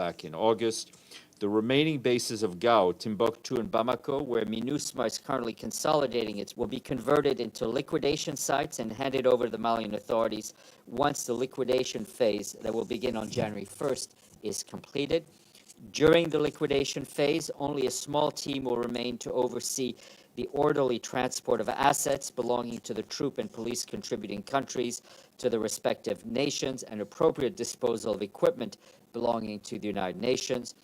back in August. The remaining bases of Gao, Timbuktu, and Bamako, where MINUSMA is currently consolidating it, will be converted into liquidation sites and handed over to the Malian authorities once the liquidation phase that will begin on January 1st is completed. During the liquidation phase, only a small team will remain to oversee the orderly transport of assets belonging to the troop and police contributing countries to the respective nations and appropriate disposal of equipment belonging to the United Nations.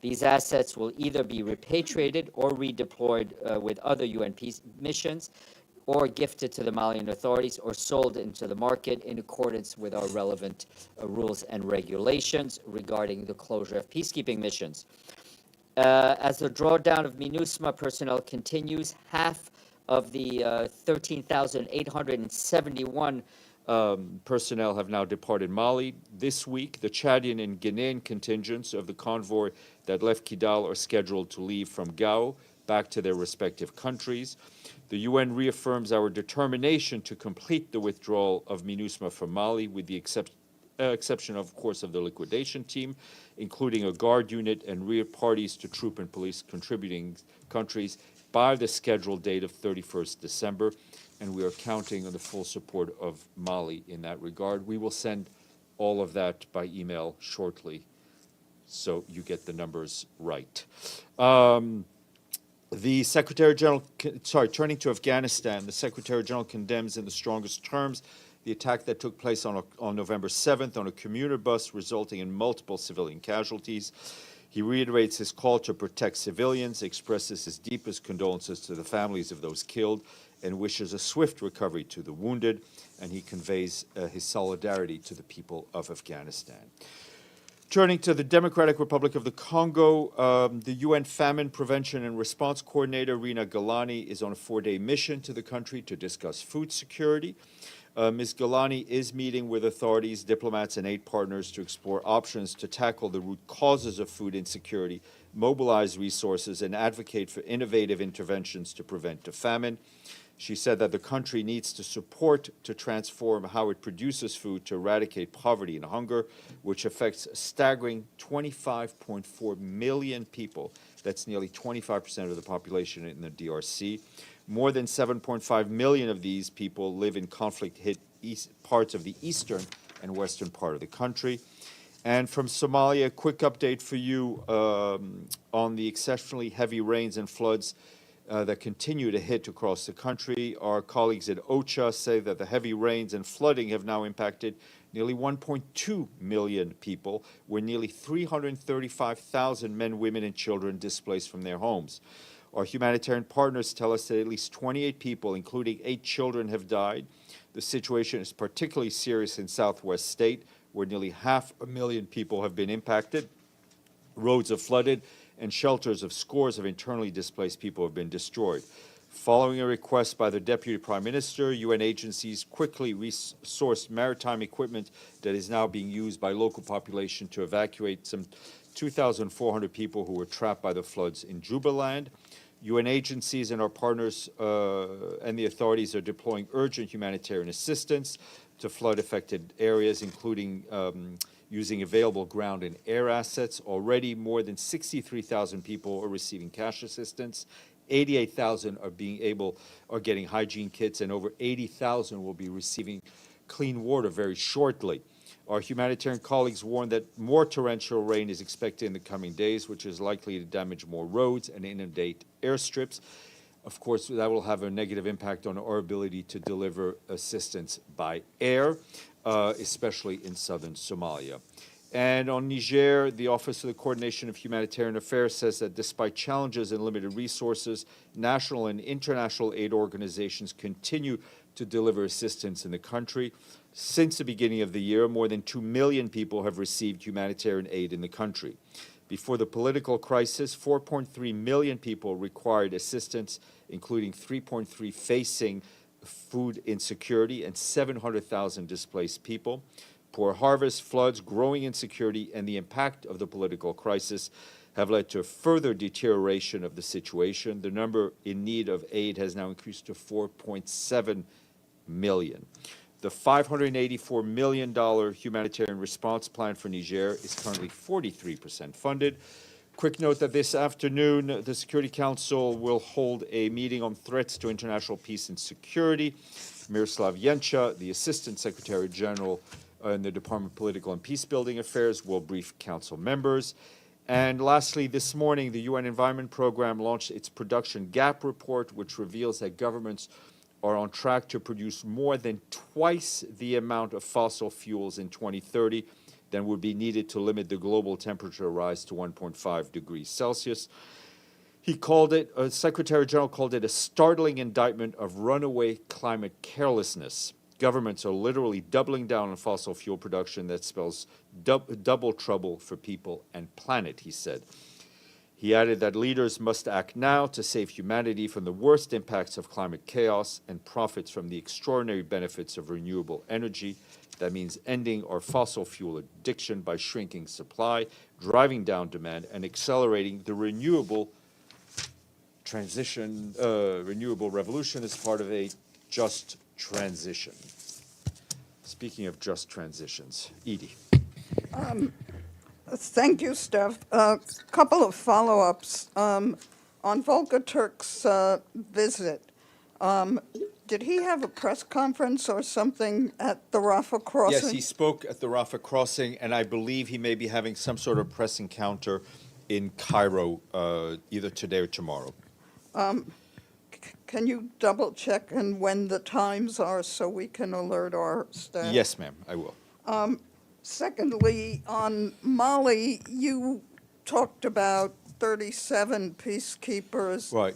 These assets will either be repatriated or redeployed with other UN peace missions, or gifted to the Malian authorities, or sold into the market in accordance with our relevant rules and regulations regarding the closure of peacekeeping missions. As the drawdown of MINUSMA personnel continues, half of the 13,871 personnel have now departed Mali. This week, the Chadian and Guinean contingents of the convoy that left Kidal are scheduled to leave from Gao back to their respective countries. The UN reaffirms our determination to complete the withdrawal of MINUSMA from Mali, with the exception, of course, of the liquidation team, including a guard unit and rear parties to troop and police contributing countries, by the scheduled date of 31st December. And we are counting on the full support of Mali in that regard. We will send all of that by email shortly, so you get the numbers right. The Secretary General, turning to Afghanistan, the Secretary General condemns in the strongest terms the attack that took place on November 7th on a commuter bus, resulting in multiple civilian casualties. He reiterates his call to protect civilians, expresses his deepest condolences to the families of those killed, and wishes a swift recovery to the wounded, and he conveys his solidarity to the people of Afghanistan. Turning to the Democratic Republic of the Congo, the UN Famine Prevention and Response Coordinator, Rina Galani, is on a 4-day mission to the country to discuss food security. Ms. Galani is meeting with authorities, diplomats, and aid partners to explore options to tackle the root causes of food insecurity, mobilize resources, and advocate for innovative interventions to prevent a famine. She said that the country needs to support to transform how it produces food to eradicate poverty and hunger, which affects a staggering 25.4 million people. That's nearly 25% of the population in the DRC. More than 7.5 million of these people live in conflict-hit parts of the eastern and western part of the country. And from Somalia, a quick update for you on the exceptionally heavy rains and floods that continue to hit across the country. Our colleagues at OCHA say that the heavy rains and flooding have now impacted nearly 1.2 million people, with nearly 335,000 men, women, and children displaced from their homes. Our humanitarian partners tell us that at least 28 people, including 8 children, have died. The situation is particularly serious in Southwest State, where nearly 500,000 people have been impacted. Roads have flooded, and shelters of scores of internally displaced people have been destroyed. Following a request by the Deputy Prime Minister, UN agencies quickly resourced maritime equipment that is now being used by local population to evacuate some 2,400 people who were trapped by the floods in Jubaland. UN agencies and our partners and the authorities are deploying urgent humanitarian assistance to flood-affected areas, including using available ground and air assets. Already, more than 63,000 people are receiving cash assistance. 88,000 are getting hygiene kits, and over 80,000 will be receiving clean water very shortly. Our humanitarian colleagues warn that more torrential rain is expected in the coming days, which is likely to damage more roads and inundate airstrips. Of course, that will have a negative impact on our ability to deliver assistance by air, especially in southern Somalia. And on Niger, the Office of the Coordination of Humanitarian Affairs says that despite challenges and limited resources, national and international aid organizations continue to deliver assistance in the country. Since the beginning of the year, more than 2 million people have received humanitarian aid in the country. Before the political crisis, 4.3 million people required assistance, including 3.3 facing food insecurity and 700,000 displaced people. Poor harvests, floods, growing insecurity, and the impact of the political crisis have led to further deterioration of the situation. The number in need of aid has now increased to 4.7 million. The $584 million humanitarian response plan for Niger is currently 43% funded. Quick note that this afternoon, the Security Council will hold a meeting on threats to international peace and security. Miroslav Yencha, the Assistant Secretary General in the Department of Political and Peacebuilding Affairs, will brief council members. And lastly, this morning, the UN Environment Program launched its Production Gap Report, which reveals that governments are on track to produce more than twice the amount of fossil fuels in 2030 than would be needed to limit the global temperature rise to 1.5 degrees Celsius. He called it, Secretary General called it a startling indictment of runaway climate carelessness. Governments are literally doubling down on fossil fuel production that spells double trouble for people and planet, he said. He added that leaders must act now to save humanity from the worst impacts of climate chaos and profits from the extraordinary benefits of renewable energy. That means ending our fossil fuel addiction by shrinking supply, driving down demand, and accelerating the renewable revolution as part of a just transition. Speaking of just transitions, Edie. Thank you, Steph. A couple of follow-ups. On Volker Turk's visit, did he have a press conference or something at the Rafah crossing? Yes, he spoke at the Rafah crossing, and I believe he may be having some sort of press encounter in Cairo either today or tomorrow. Can you double-check and when the times are so we can alert our staff? Yes, ma'am, I will. Secondly, on Mali, you talked about 37 peacekeepers Right.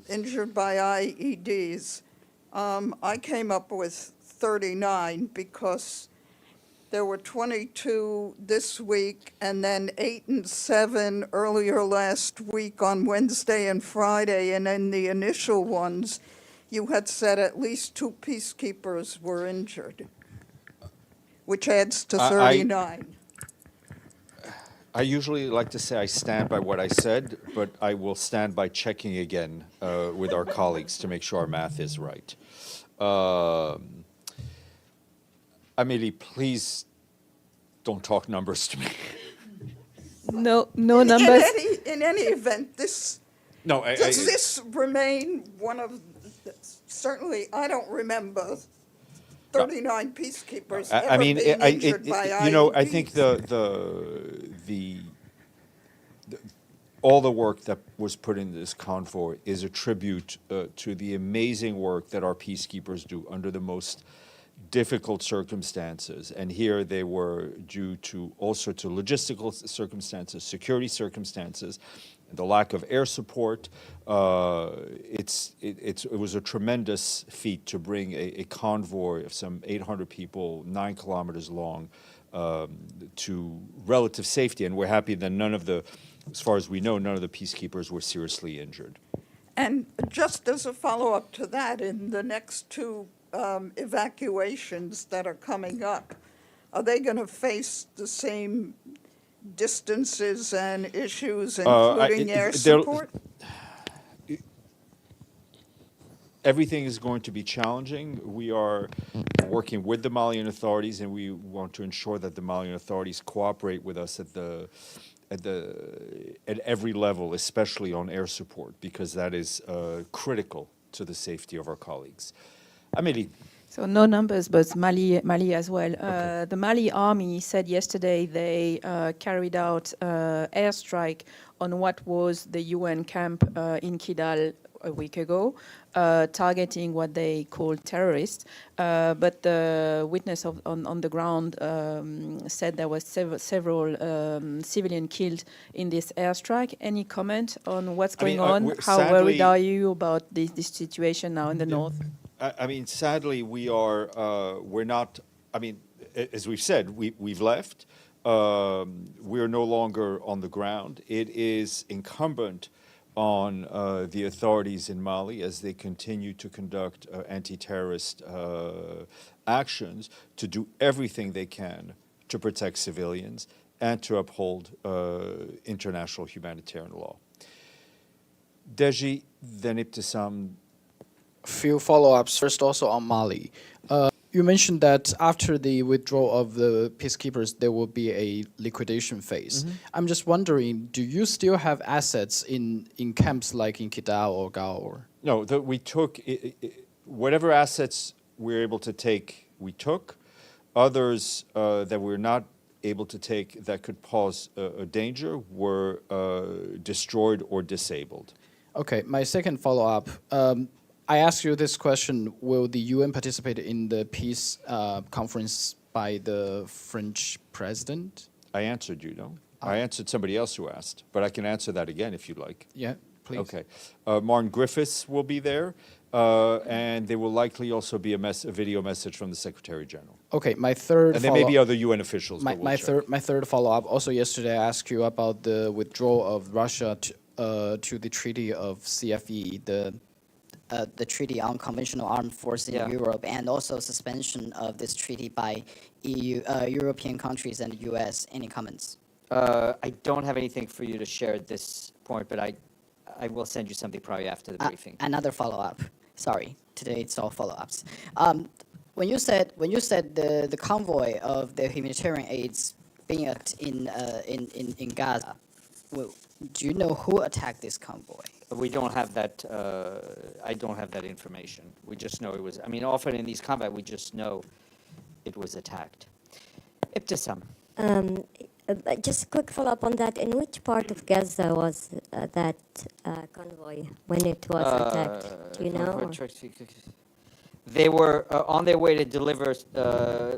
Injured by IEDs. I came up with 39 because there were 22 this week and then 8 and 7 earlier last week on Wednesday and Friday. And in the initial ones, you had said at least 2 peacekeepers were injured, which adds to 39. I usually like to say I stand by what I said, but I will stand by checking again with our colleagues to make sure our math is right. Amélie, please don't talk numbers to me. No numbers. In any event, does this remain one of, certainly I don't remember 39 peacekeepers being injured by IEDs. I think all the work that was put into this convoy is a tribute to the amazing work that our peacekeepers do under the most difficult circumstances. And here they were due to all sorts of logistical circumstances, security circumstances, the lack of air support. It was a tremendous feat to bring a convoy of some 800 people, 9 kilometers long, to relative safety. And we're happy that as far as we know, none of the peacekeepers were seriously injured. And just as a follow-up to that, in the next 2 evacuations that are coming up, are they going to face the same distances and issues, including air support? Everything is going to be challenging. We are working with the Malian authorities, and we want to ensure that the Malian authorities cooperate with us at every level, especially on air support, because that is critical to the safety of our colleagues. Amélie. So no numbers, but Mali as well. Okay. The Mali army said yesterday they carried out airstrike on what was the UN camp in Kidal a week ago, targeting what they call terrorists. But the witness on the ground said there was several civilians killed in this airstrike. Any comment on what's going on? How worried are you about this situation now in the north? I mean, sadly, we're not, as we've said, we've left. We're no longer on the ground. It is incumbent on the authorities in Mali, as they continue to conduct anti-terrorist actions, to do everything they can to protect civilians and to uphold international humanitarian law. Deji, then Ibtisam. Few follow-ups. First, also on Mali. You mentioned that after the withdrawal of the peacekeepers, there will be a liquidation phase. I'm just wondering, do you still have assets in camps like in Kidal or Gaur? No, we took whatever assets we were able to take, we took. Others that we're not able to take that could pose a danger were destroyed or disabled. Okay, my second follow-up. I asked you this question, will the UN participate in the peace conference by the French president? I answered you, no? I answered somebody else who asked, but I can answer that again if you'd like. Yeah, please. Okay. Martin Griffiths will be there, and there will likely also be a video message from the Secretary General. Okay, my third And there may be other UN officials. But we'll check. my third follow-up, also yesterday I asked you about the withdrawal of Russia to the Treaty of CFE, the Treaty on Conventional Armed Forces in Europe, and also suspension of this treaty by European countries and the U.S. Any comments? I don't have anything for you to share at this point, but I will send you something probably after the briefing. Another follow-up. Sorry, today it's all follow-ups. When you said the convoy of the humanitarian aids being in Gaza, well, do you know who attacked this convoy? We don't have that, I don't have that information. We just know it was, I mean, often in these combat, we just know it was attacked. Ibtisam. Just a quick follow-up on that. In which part of Gaza was that convoy when it was attacked? Do you know? or- They were on their way to deliver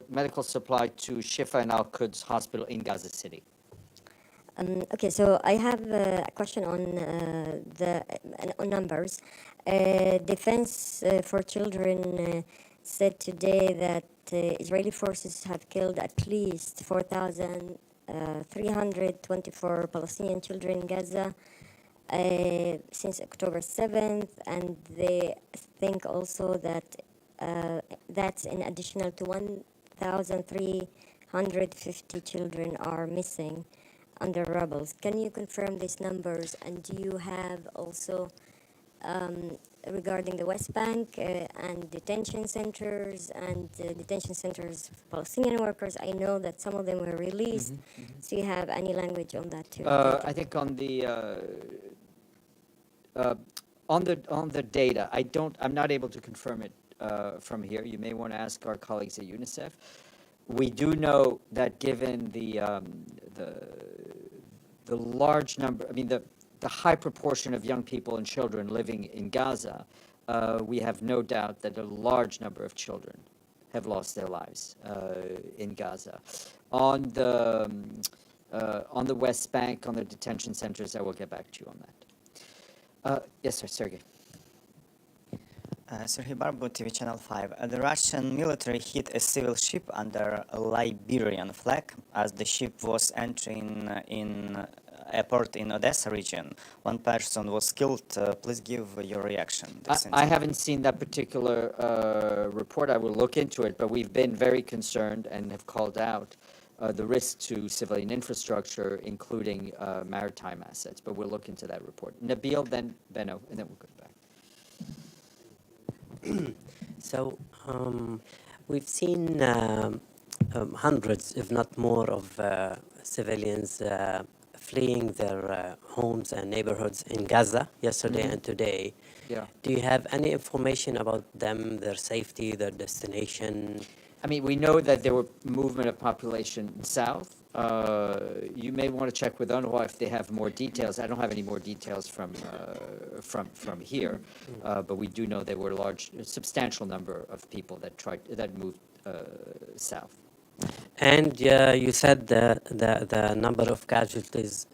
medical supply to Shifa and Al-Quds Hospital in Gaza City. Okay, so I have a question on on numbers. Defense for Children said today that Israeli forces have killed at least 4,324 Palestinian children in Gaza since October 7th, and they think also that that's in additional to 1,350 children are missing under rebels. Can you confirm these numbers? And do you have also, regarding the West Bank and detention centers for Palestinian workers, I know that some of them were released. So you have any language on that too? I think on the data, I'm not able to confirm it from here. You may want to ask our colleagues at UNICEF. We do know that given the large number, I mean, the high proportion of young people and children living in Gaza, we have no doubt that a large number of children have lost their lives in Gaza. On the West Bank, on the detention centers, I will get back to you on that. Yes, sir, Sergey. Sergey Barbo, TV Channel 5. The Russian military hit a civil ship under a Liberian flag as the ship was entering in a port in Odessa region. One person was killed. Please give your reaction. I haven't seen that particular report. I will look into it, but we've been very concerned and have called out the risk to civilian infrastructure, including maritime assets. But we'll look into that report. Nabil, then Benno, and then we'll go back. So we've seen hundreds, if not more, of civilians fleeing their homes and neighborhoods in Gaza yesterday and today. Yeah. Do you have any information about them, their safety, their destination? I mean, we know that there were movement of population south. You may want to check with UNRWA if they have more details. I don't have any more details from here, but we do know there were a substantial number of people that moved south. And you said the number of casualties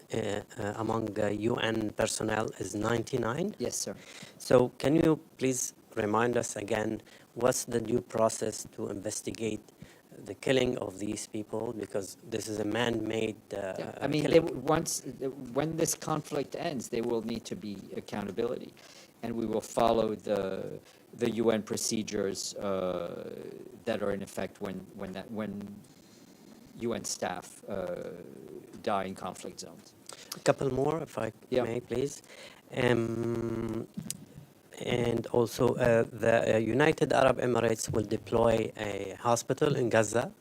among UN personnel is 99? Yes, sir. So can you please remind us again, what's the due process to investigate the killing of these people? Because this is a man-made I mean, killing. when this conflict ends, there will need to be accountability, and we will follow the UN procedures that are in effect when UN staff die in conflict zones. A couple more, if I may, please. and also the United Arab Emirates will deploy a hospital in Gaza.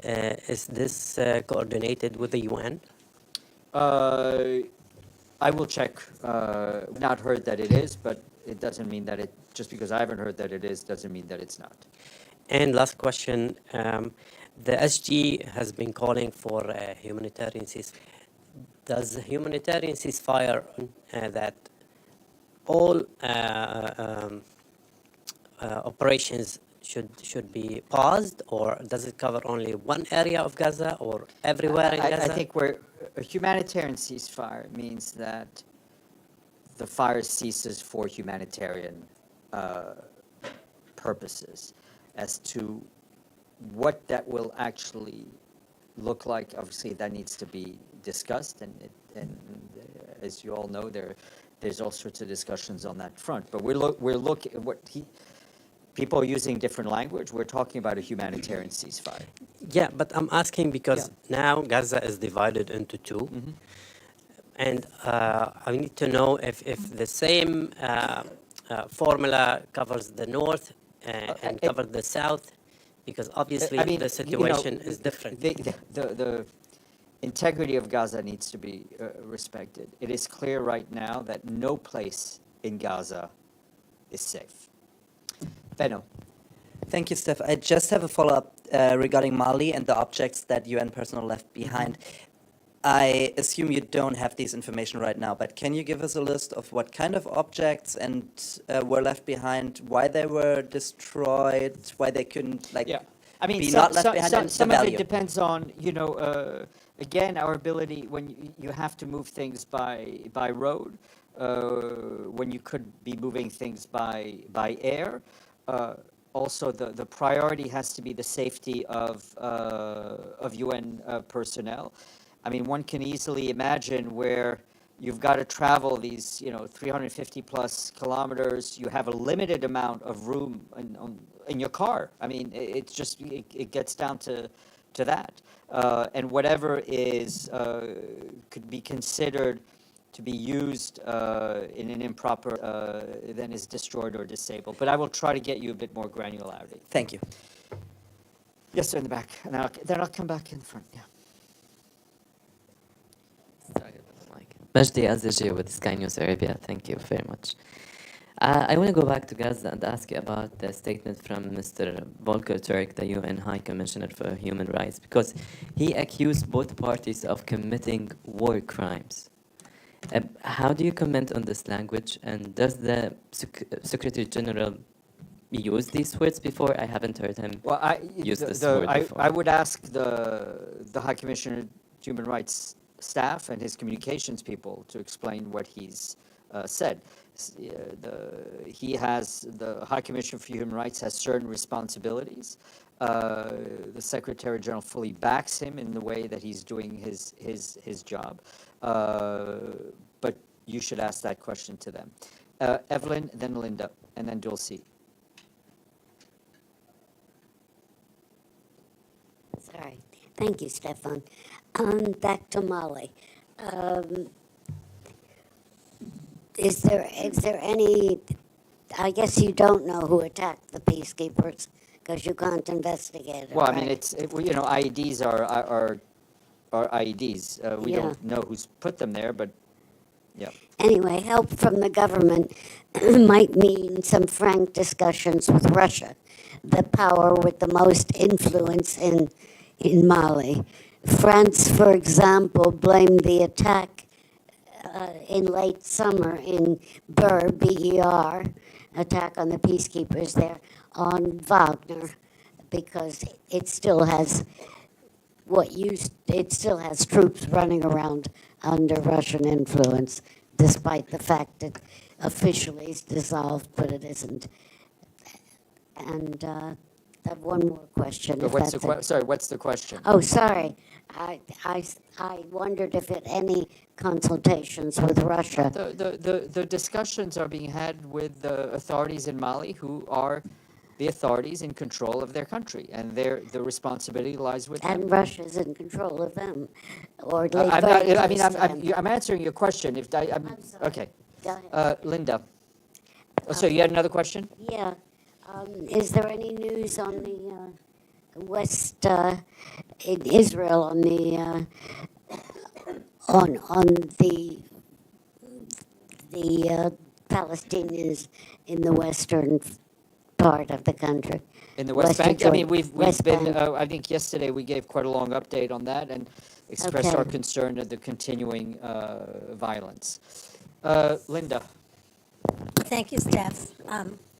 Is this coordinated with the UN? I will check. Not heard that it is, but it doesn't mean that it, just because I haven't heard that it is, doesn't mean that it's not. And last question, the SG has been calling for a humanitarian ceasefire. Does the humanitarian ceasefire that all operations should be paused, or does it cover only one area of Gaza or everywhere in Gaza? I think a humanitarian ceasefire means that the fire ceases for humanitarian purposes. As to what that will actually look like, obviously that needs to be discussed, and as you all know, there's all sorts of discussions on that front. But we're looking at people are using different language. We're talking about a humanitarian ceasefire. Yeah, but I'm asking because now Gaza is divided into two. And I need to know if the same formula covers the north and covers the south, because obviously I mean, the situation is different. The integrity of Gaza needs to be respected. It is clear right now that no place in Gaza is safe. Benno. Thank you, Steph. I just have a follow-up regarding Mali and the objects that UN personnel left behind. I assume you don't have this information right now, but can you give us a list of what kind of objects and were left behind, why they were destroyed, why they couldn't be not left behind, and Some the of value? it depends on, again, our ability when you have to move things by road, when you could be moving things by air. Also, the priority has to be the safety of UN personnel. I mean, one can easily imagine where you've got to travel these, 350 plus kilometers. You have a limited amount of room in your car. I mean, it's just, it gets down to that. And whatever is, could be considered to be used in an improper, then is destroyed or disabled. But I will try to get you a bit more granularity. Thank you. Yes, sir, in the back. And then I'll come back in front, yeah. Majdi Azizji with Sky News Arabia. Thank you very much. I want to go back to Gaza and ask you about the statement from Mr. Volker Turk, the UN High Commissioner for Human Rights, because he accused both parties of committing war crimes. How do you comment on this language, and does the Secretary General use these words before? I haven't heard him use this word before. I would ask the High Commissioner of Human Rights staff and his communications people to explain what he's said. The High Commissioner for Human Rights has certain responsibilities. The Secretary General fully backs him in the way that he's doing his job. But you should ask that question to them. Evelyn, then Linda, and then Dulcie. Sorry. Thank you, Stefan. Back to Mali. Is there any, I guess you don't know who attacked the peacekeepers because you can't investigate it, Well, I right? mean, IEDs are IEDs. We Yeah. don't know who's put them there, but yeah. Anyway, help from the government might mean some frank discussions with Russia, the power with the most influence in Mali. France, for example, blamed the attack in late summer in BER, attack on the peacekeepers there, on Wagner, because it still has troops running around under Russian influence, despite the fact that officially it's dissolved, but it isn't. And I have one more question. But what's the question? Oh, sorry. I wondered if at any consultations with Russia. The discussions are being had with the authorities in Mali, who are the authorities in control of their country, and the responsibility lies with them. And Russia's in control of them, or I'm answering your question. I'm sorry. Okay. Go ahead. Linda. Oh, so you had another question? Yeah. Is there any news on the West in Israel on the on the Palestinians in the western part of the country? In the West Western Bank? I mean, Jordan- we've West been, Bank. I think yesterday we gave quite a long update on that and expressed our Okay. concern at the continuing violence. Linda? Thank you, Steph.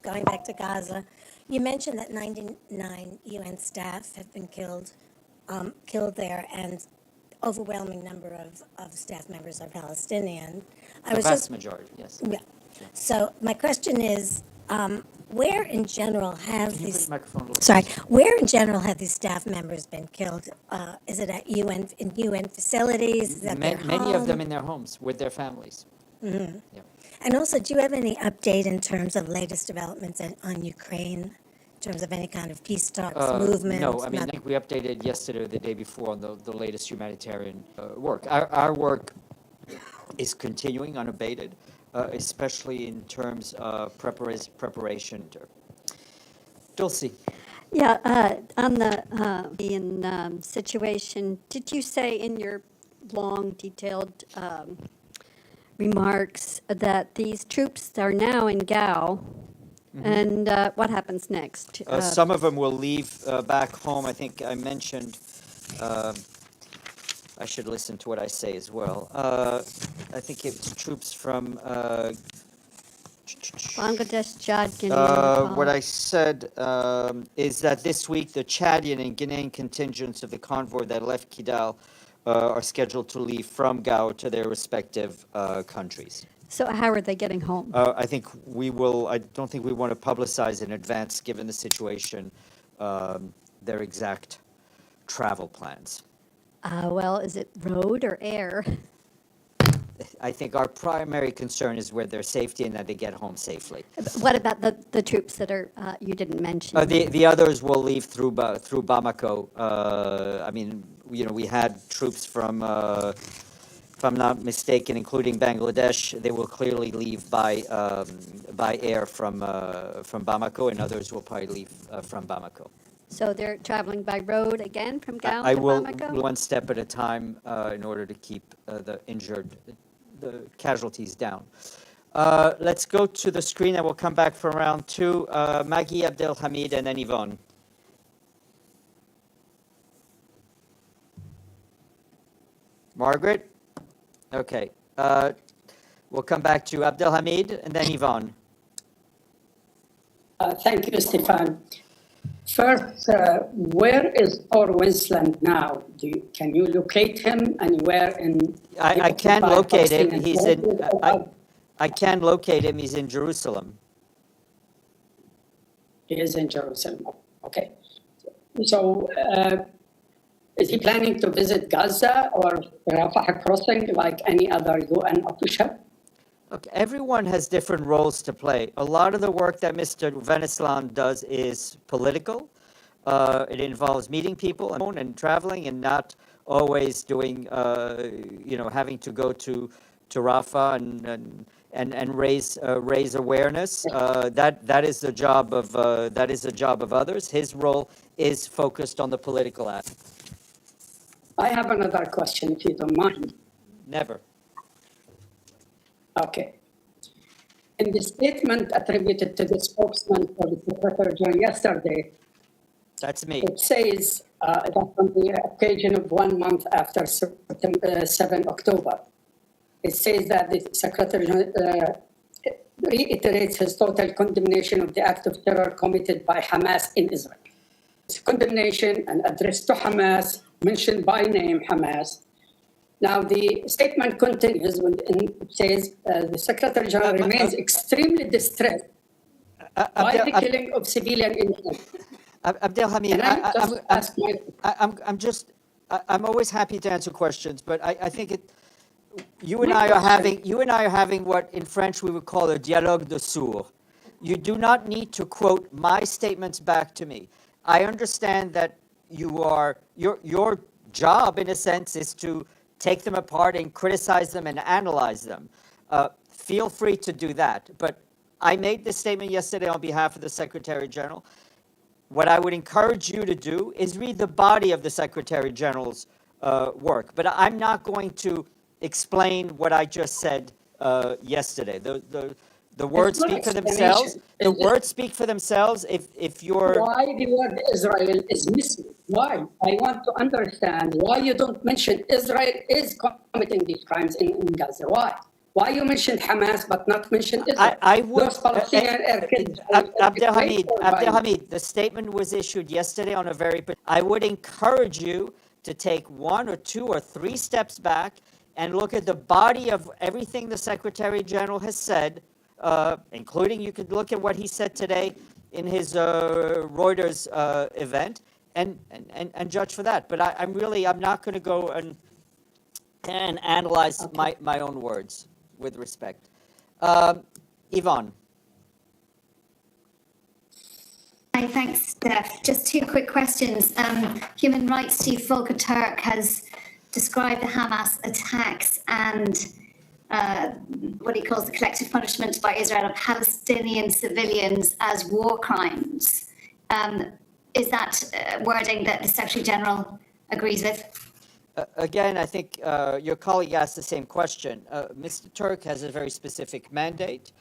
Going back to Gaza, you mentioned that 99 UN staff have been killed there, and overwhelming number of staff members are Palestinian. I The was vast just majority, yes. yeah. So my question is, where in general have Can you put these? the microphone a little Sorry, closer? where in general have these staff members been killed? Is it at UN facilities? Is that their Many of them home? in their homes with their families. Mhm. Yeah. And also, do you have any update in terms of latest developments on Ukraine, in terms of any kind of peace talks, movement? No, I mean, I Nothing? think we updated yesterday or the day before on the latest humanitarian work. Our work is continuing unabated, especially in terms of preparation. Dulcie? Yeah, on the situation, did you say in your long, detailed remarks that these troops are now in Gao? And what happens next? Some of them will leave back home. I think I mentioned, I should listen to what I say as well. I think it's troops from Bangladesh, Chad, Guinea, Nepal. what I said is that this week the Chadian and Guinean contingents of the convoy that left Kidal are scheduled to leave from Gao to their respective countries. So how are they getting home? I think we will, I don't think we want to publicize in advance, given the situation, their exact travel plans. Well, is it road or air? I think our primary concern is with their safety and that they get home safely. What about the troops that are you didn't mention? The others will leave through Bamako. I mean, you know, we had troops from, if I'm not mistaken, including Bangladesh. They will clearly leave by air from Bamako, and others will probably leave from Bamako. So they're traveling by road again from Gao I to will, Bamako? one step at a time, in order to keep the casualties down. Let's go to the screen, and we'll come back for round two. Maggie, Abdelhamid, and then Yvonne. Margaret? Okay. We'll come back to Abdelhamid, and then Yvonne. Thank you, Stefan. First, where is Or Winsland now? Can you locate him anywhere in? I can locate him. Palestinian He's in. territory? I can locate him. He's in Jerusalem. He is in Jerusalem. Okay. So, is he planning to visit Gaza or Rafah crossing like any other UN official? Look, everyone has different roles to play. A lot of the work that Mr. Venezuelan does is political. It involves meeting people and traveling, and not always doing, having to go to Rafah and raise awareness. That is the job of others. His role is focused on the political aspect. I have another question, if you don't mind. Never. Okay. In the statement attributed to the spokesman for the Secretary General yesterday, That's me. it says that on the occasion of 1 month after 7 October, it says that the Secretary General reiterates his total condemnation of the act of terror committed by Hamas in Israel. It's condemnation and addressed to Hamas, mentioned by name Hamas. Now, the statement continues and it says the Secretary General remains extremely distressed by the killing of civilian innocents. Abdelhamid, I'm always happy to answer questions, but I think you and I are having what in French we would call a dialogue de sourds. You do not need to quote my statements back to me. I understand that your job, in a sense, is to take them apart and criticize them and analyze them. Feel free to do that, but I made this statement yesterday on behalf of the Secretary General. What I would encourage you to do is read the body of the Secretary General's work. But I'm not going to explain what I just said yesterday. The words not speak for themselves. explanation. The words speak for themselves. If you're Why the word Israel is missing? Why? I want to understand why you don't mention Israel is committing these crimes in Gaza. Why? Why you mentioned Hamas but not mention Israel? I would, Those Palestinian kids. Abdelhamid, the statement was issued yesterday on a very, I would encourage you to take 1 or 2 or 3 steps back and look at the body of everything the Secretary General has said, including you could look at what he said today in his Reuters event and judge for that. But I'm not going to go and analyze my own words with respect. Yvonne. Hi, thanks, Steph. Just 2 quick questions. Human Rights Chief Volker Turk has described the Hamas attacks and what he calls the collective punishment by Israel of Palestinian civilians as war crimes. Is that wording that the Secretary General agrees with? Again, I think your colleague asked the same question. Mr. Turk has a very specific mandate.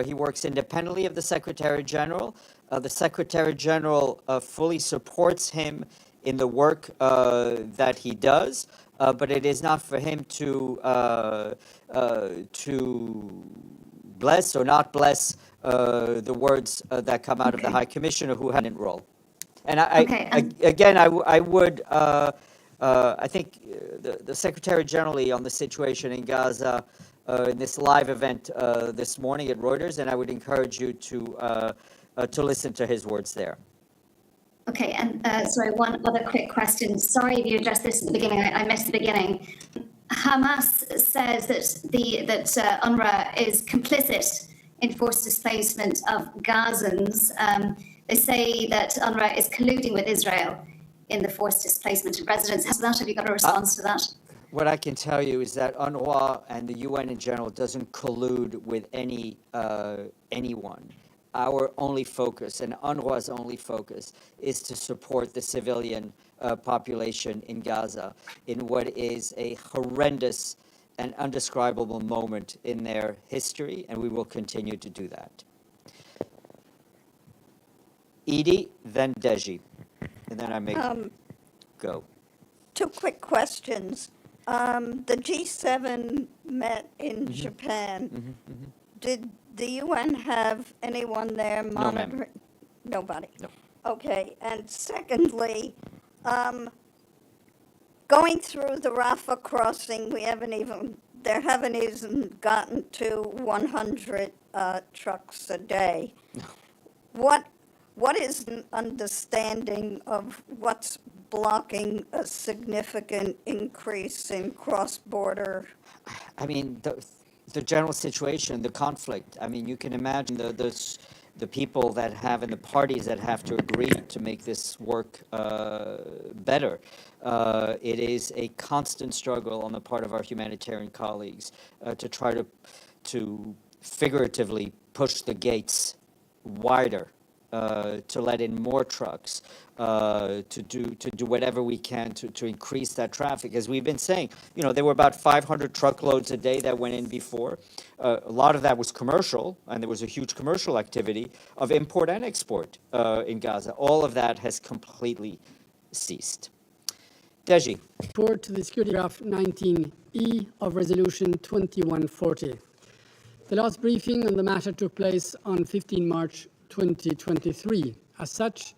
He works independently of the Secretary General. The Secretary General fully supports him in the work that he does, but it is not for him to bless or not bless the words that come out of the High Commissioner, who had a role. And I would. I think the Secretary General on the situation in Gaza in this live event this morning at Reuters, and I would encourage you to listen to his words there. Okay, and sorry, one other quick question. Sorry if you addressed this at the beginning. I missed the beginning. Hamas says that UNRWA is complicit in forced displacement of Gazans. They say that UNRWA is colluding with Israel in the forced displacement of residents. Have you got a response to that? What I can tell you is that UNRWA and the UN in general doesn't collude with anyone. Our only focus, and UNRWA's only focus, is to support the civilian population in Gaza in what is a horrendous and undescribable moment in their history, and we will continue to do that. Edie, then Deji. And then I may go. 2 quick questions. The G7 met in Japan. Did the UN have anyone there monitoring? No, Nobody? No. Okay. And secondly, going through the Rafah crossing, there haven't even gotten to 100 trucks a day. What is an understanding of what's blocking a significant increase in cross-border? I mean, the general situation, the conflict. I mean, you can imagine the people that have and the parties that have to agree to make this work better. It is a constant struggle on the part of our humanitarian colleagues to try to figuratively push the gates wider. To let in more trucks, to do whatever we can to increase that traffic. As we've been saying, there were about 500 truckloads a day that went in before. A lot of that was commercial, and there was a huge commercial activity of import and export in Gaza. All of that has completely ceased. Deji. Report to the security draft 19E of Resolution 2140. The last briefing on the matter took place on 15 March 2023. As such,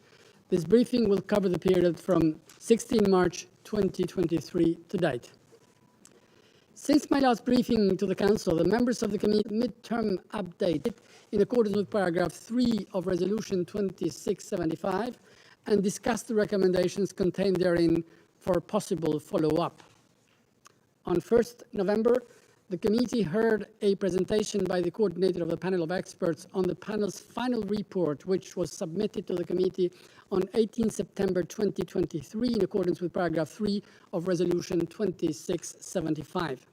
this briefing will cover the period from 16 March 2023 to date. Since my last briefing to the Council, the members of the committee midterm update in accordance with paragraph 3 of Resolution 2675 and discussed the recommendations contained therein for possible follow-up. On 1st November, the committee heard a presentation by the coordinator of the panel of experts on the panel's final report, which was submitted to the committee on 18 September 2023 in accordance with paragraph 3 of Resolution 2675.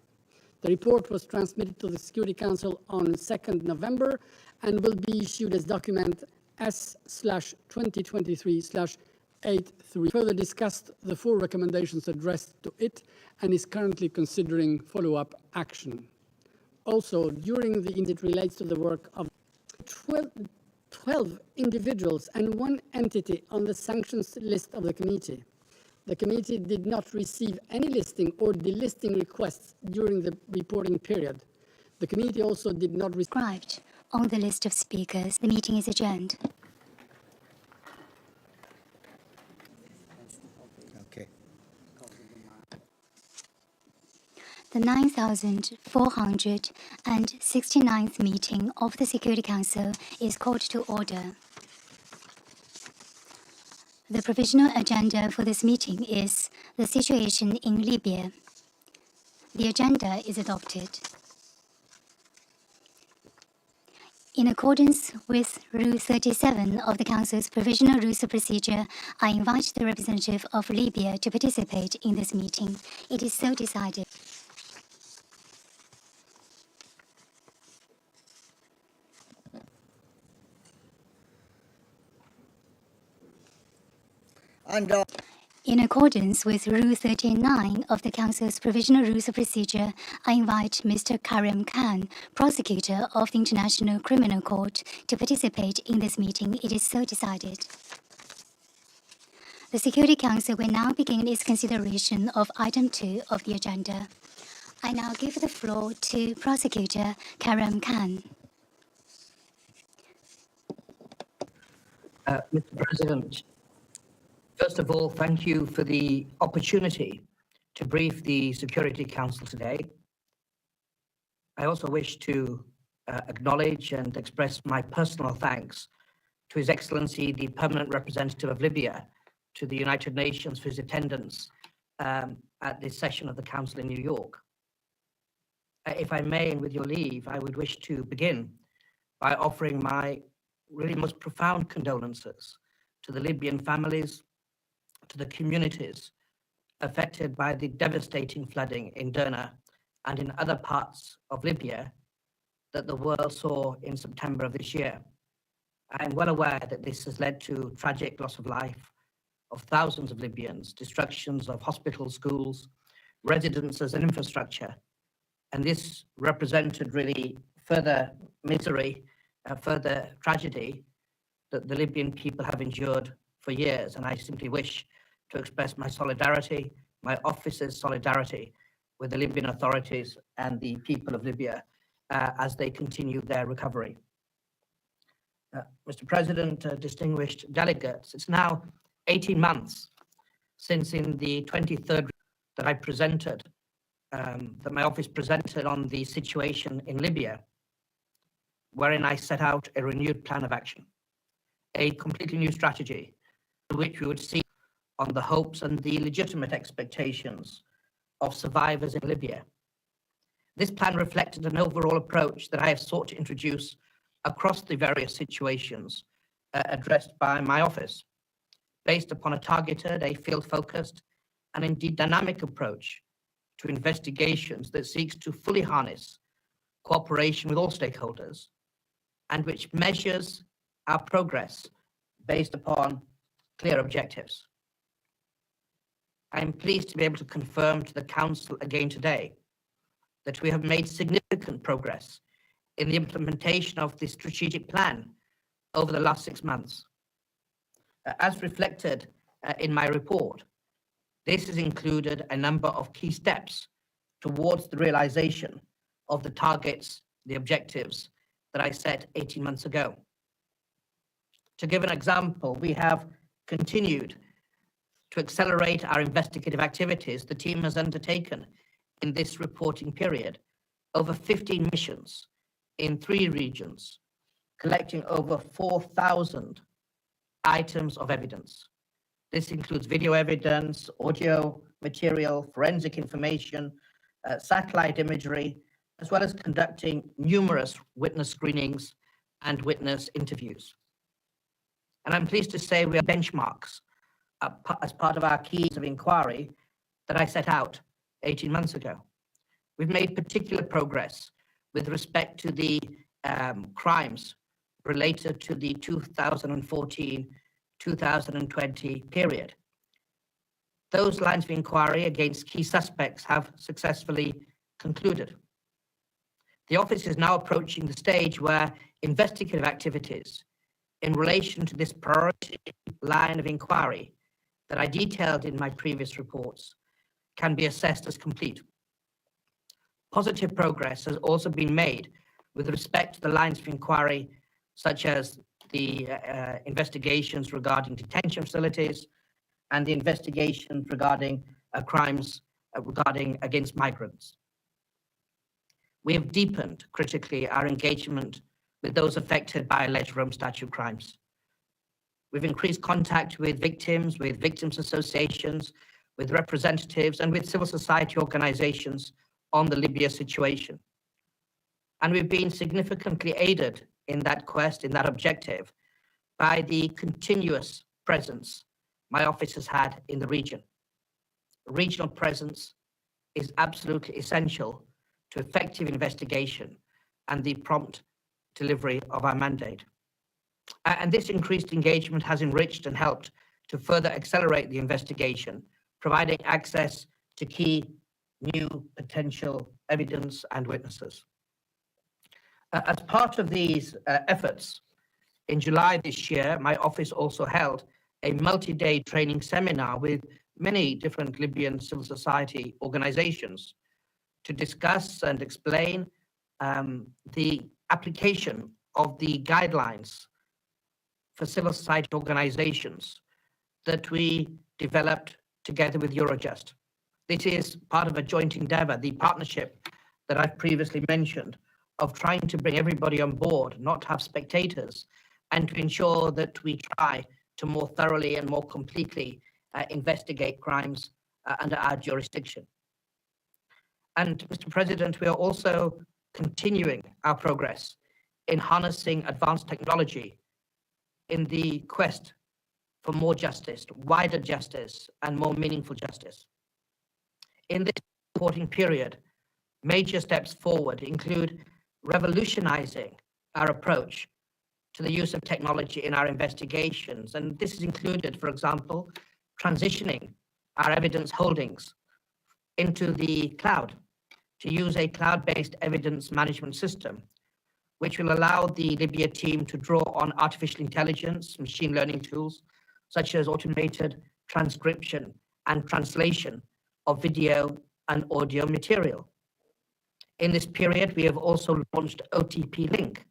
The report was transmitted to the Security Council on 2nd November and will be issued as document S/2023/83. Further discussed the 4 recommendations addressed to it and is currently considering follow-up action. Also, during the it relates to the work of 12 individuals and 1 entity on the sanctions list of the committee. The committee did not receive any listing or delisting requests during the reporting period. The committee also did not described on the list of speakers. The meeting is adjourned. Okay. The 9,469th meeting of the Security Council is called to order. The provisional agenda for this meeting is the situation in Libya. The agenda is adopted. In accordance with Rule 37 of the Council's Provisional Rules of Procedure, I invite the representative of Libya to participate in this meeting. It is so decided. In accordance with Rule 39 of the Council's Provisional Rules of Procedure, I invite Mr. Karim Khan, Prosecutor of the International Criminal Court, to participate in this meeting. It is so decided. The Security Council will now begin its consideration of Item 2 of the agenda. I now give the floor to Prosecutor Karim Khan. Mr. President, first of all, thank you for the opportunity to brief the Security Council today. I also wish to acknowledge and express my personal thanks to His Excellency, the Permanent Representative of Libya to the United Nations for his attendance at this session of the Council in New York. If I may, and with your leave, I would wish to begin by offering my really most profound condolences to the Libyan families, to the communities affected by the devastating flooding in Derna and in other parts of Libya that the world saw in September of this year. I am well aware that this has led to tragic loss of life of thousands of Libyans, destructions of hospitals, schools, residences and infrastructure. And this represented really further misery, further tragedy that the Libyan people have endured for years. And I simply wish to express my solidarity, my office's solidarity with the Libyan authorities and the people of Libya as they continue their recovery. Mr. President, distinguished delegates, it's now 18 months since in the 23rd that I presented, that my office presented on the situation in Libya, wherein I set out a renewed plan of action, a completely new strategy, which we would see on the hopes and the legitimate expectations of survivors in Libya. This plan reflected an overall approach that I have sought to introduce across the various situations addressed by my office, based upon a targeted, a field-focused, and indeed dynamic approach to investigations that seeks to fully harness cooperation with all stakeholders and which measures our progress based upon clear objectives. I am pleased to be able to confirm to the Council again today that we have made significant progress in the implementation of this strategic plan over the last 6 months. As reflected in my report, this has included a number of key steps towards the realization of the targets, the objectives that I set 18 months ago. To give an example, we have continued to accelerate our investigative activities. The team has undertaken in this reporting period over 15 missions in 3 regions, collecting over 4,000 items of evidence. This includes video evidence, audio material, forensic information, satellite imagery, as well as conducting numerous witness screenings and witness interviews. And I'm pleased to say we have benchmarks as part of our keys of inquiry that I set out 18 months ago. We've made particular progress with respect to the crimes related to the 2014-2020 period. Those lines of inquiry against key suspects have successfully concluded. The office is now approaching the stage where investigative activities in relation to this priority line of inquiry that I detailed in my previous reports can be assessed as complete. Positive progress has also been made with respect to the lines of inquiry, such as the investigations regarding detention facilities and the investigations regarding crimes regarding against migrants. We have deepened critically our engagement with those affected by alleged Rome Statute crimes. We've increased contact with victims associations, with representatives, and with civil society organizations on the Libya situation. And we've been significantly aided in that quest, in that objective, by the continuous presence my office has had in the region. Regional presence is absolutely essential to effective investigation and the prompt delivery of our mandate. And this increased engagement has enriched and helped to further accelerate the investigation, providing access to key new potential evidence and witnesses. As part of these efforts, in July this year, my office also held a multi-day training seminar with many different Libyan civil society organizations to discuss and explain the application of the guidelines for civil society organizations that we developed together with Eurojust. This is part of a joint endeavor, the partnership that I've previously mentioned, of trying to bring everybody on board, not have spectators, and to ensure that we try to more thoroughly and more completely investigate crimes under our jurisdiction. And Mr. President, we are also continuing our progress in harnessing advanced technology in the quest for more justice, wider justice, and more meaningful justice. In this reporting period, major steps forward include revolutionizing our approach to the use of technology in our investigations. And this has included, for example, transitioning our evidence holdings into the cloud to use a cloud-based evidence management system, which will allow the Libya team to draw on artificial intelligence, machine learning tools, such as automated transcription and translation of video and audio material. In this period, we have also launched OTP Link,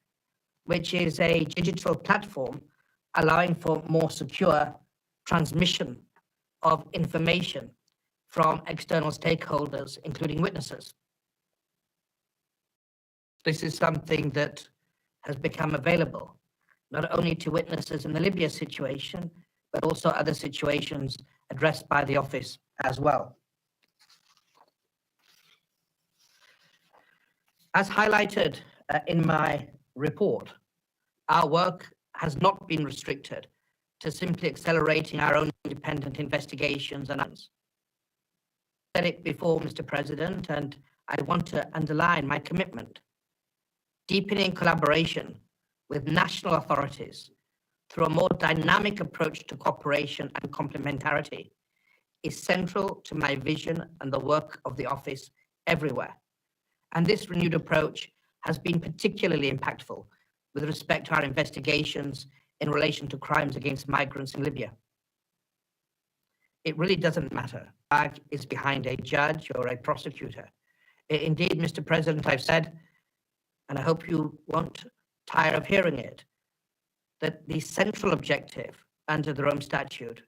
which is a digital platform allowing for more secure transmission of information from external stakeholders, including witnesses. This is something that has become available not only to witnesses in the Libya situation, but also other situations addressed by the office as well. As highlighted in my report, our work has not been restricted to simply accelerating our own independent investigations and actions. I said it before, Mr. President, and I want to underline my commitment. Deepening collaboration with national authorities through a more dynamic approach to cooperation and complementarity is central to my vision and the work of the office everywhere. And this renewed approach has been particularly impactful with respect to our investigations in relation to crimes against migrants in Libya. It really doesn't matter if flag is behind a judge or a prosecutor. Indeed, Mr. President, I've said, and I hope you won't tire of hearing it, that the central objective under the Rome Statute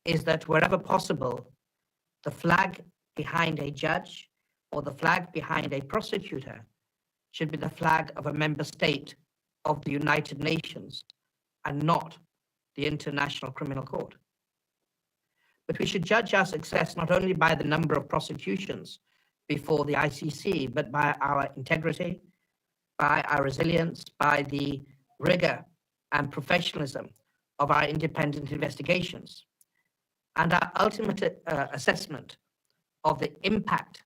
is that wherever possible, the flag behind a judge or the flag behind a prosecutor should be the flag of a member state of the United Nations and not the International Criminal Court. But we should judge our success not only by the number of prosecutions before the ICC, but by our integrity, by our resilience, by the rigor and professionalism of our independent investigations, and our ultimate assessment of the impact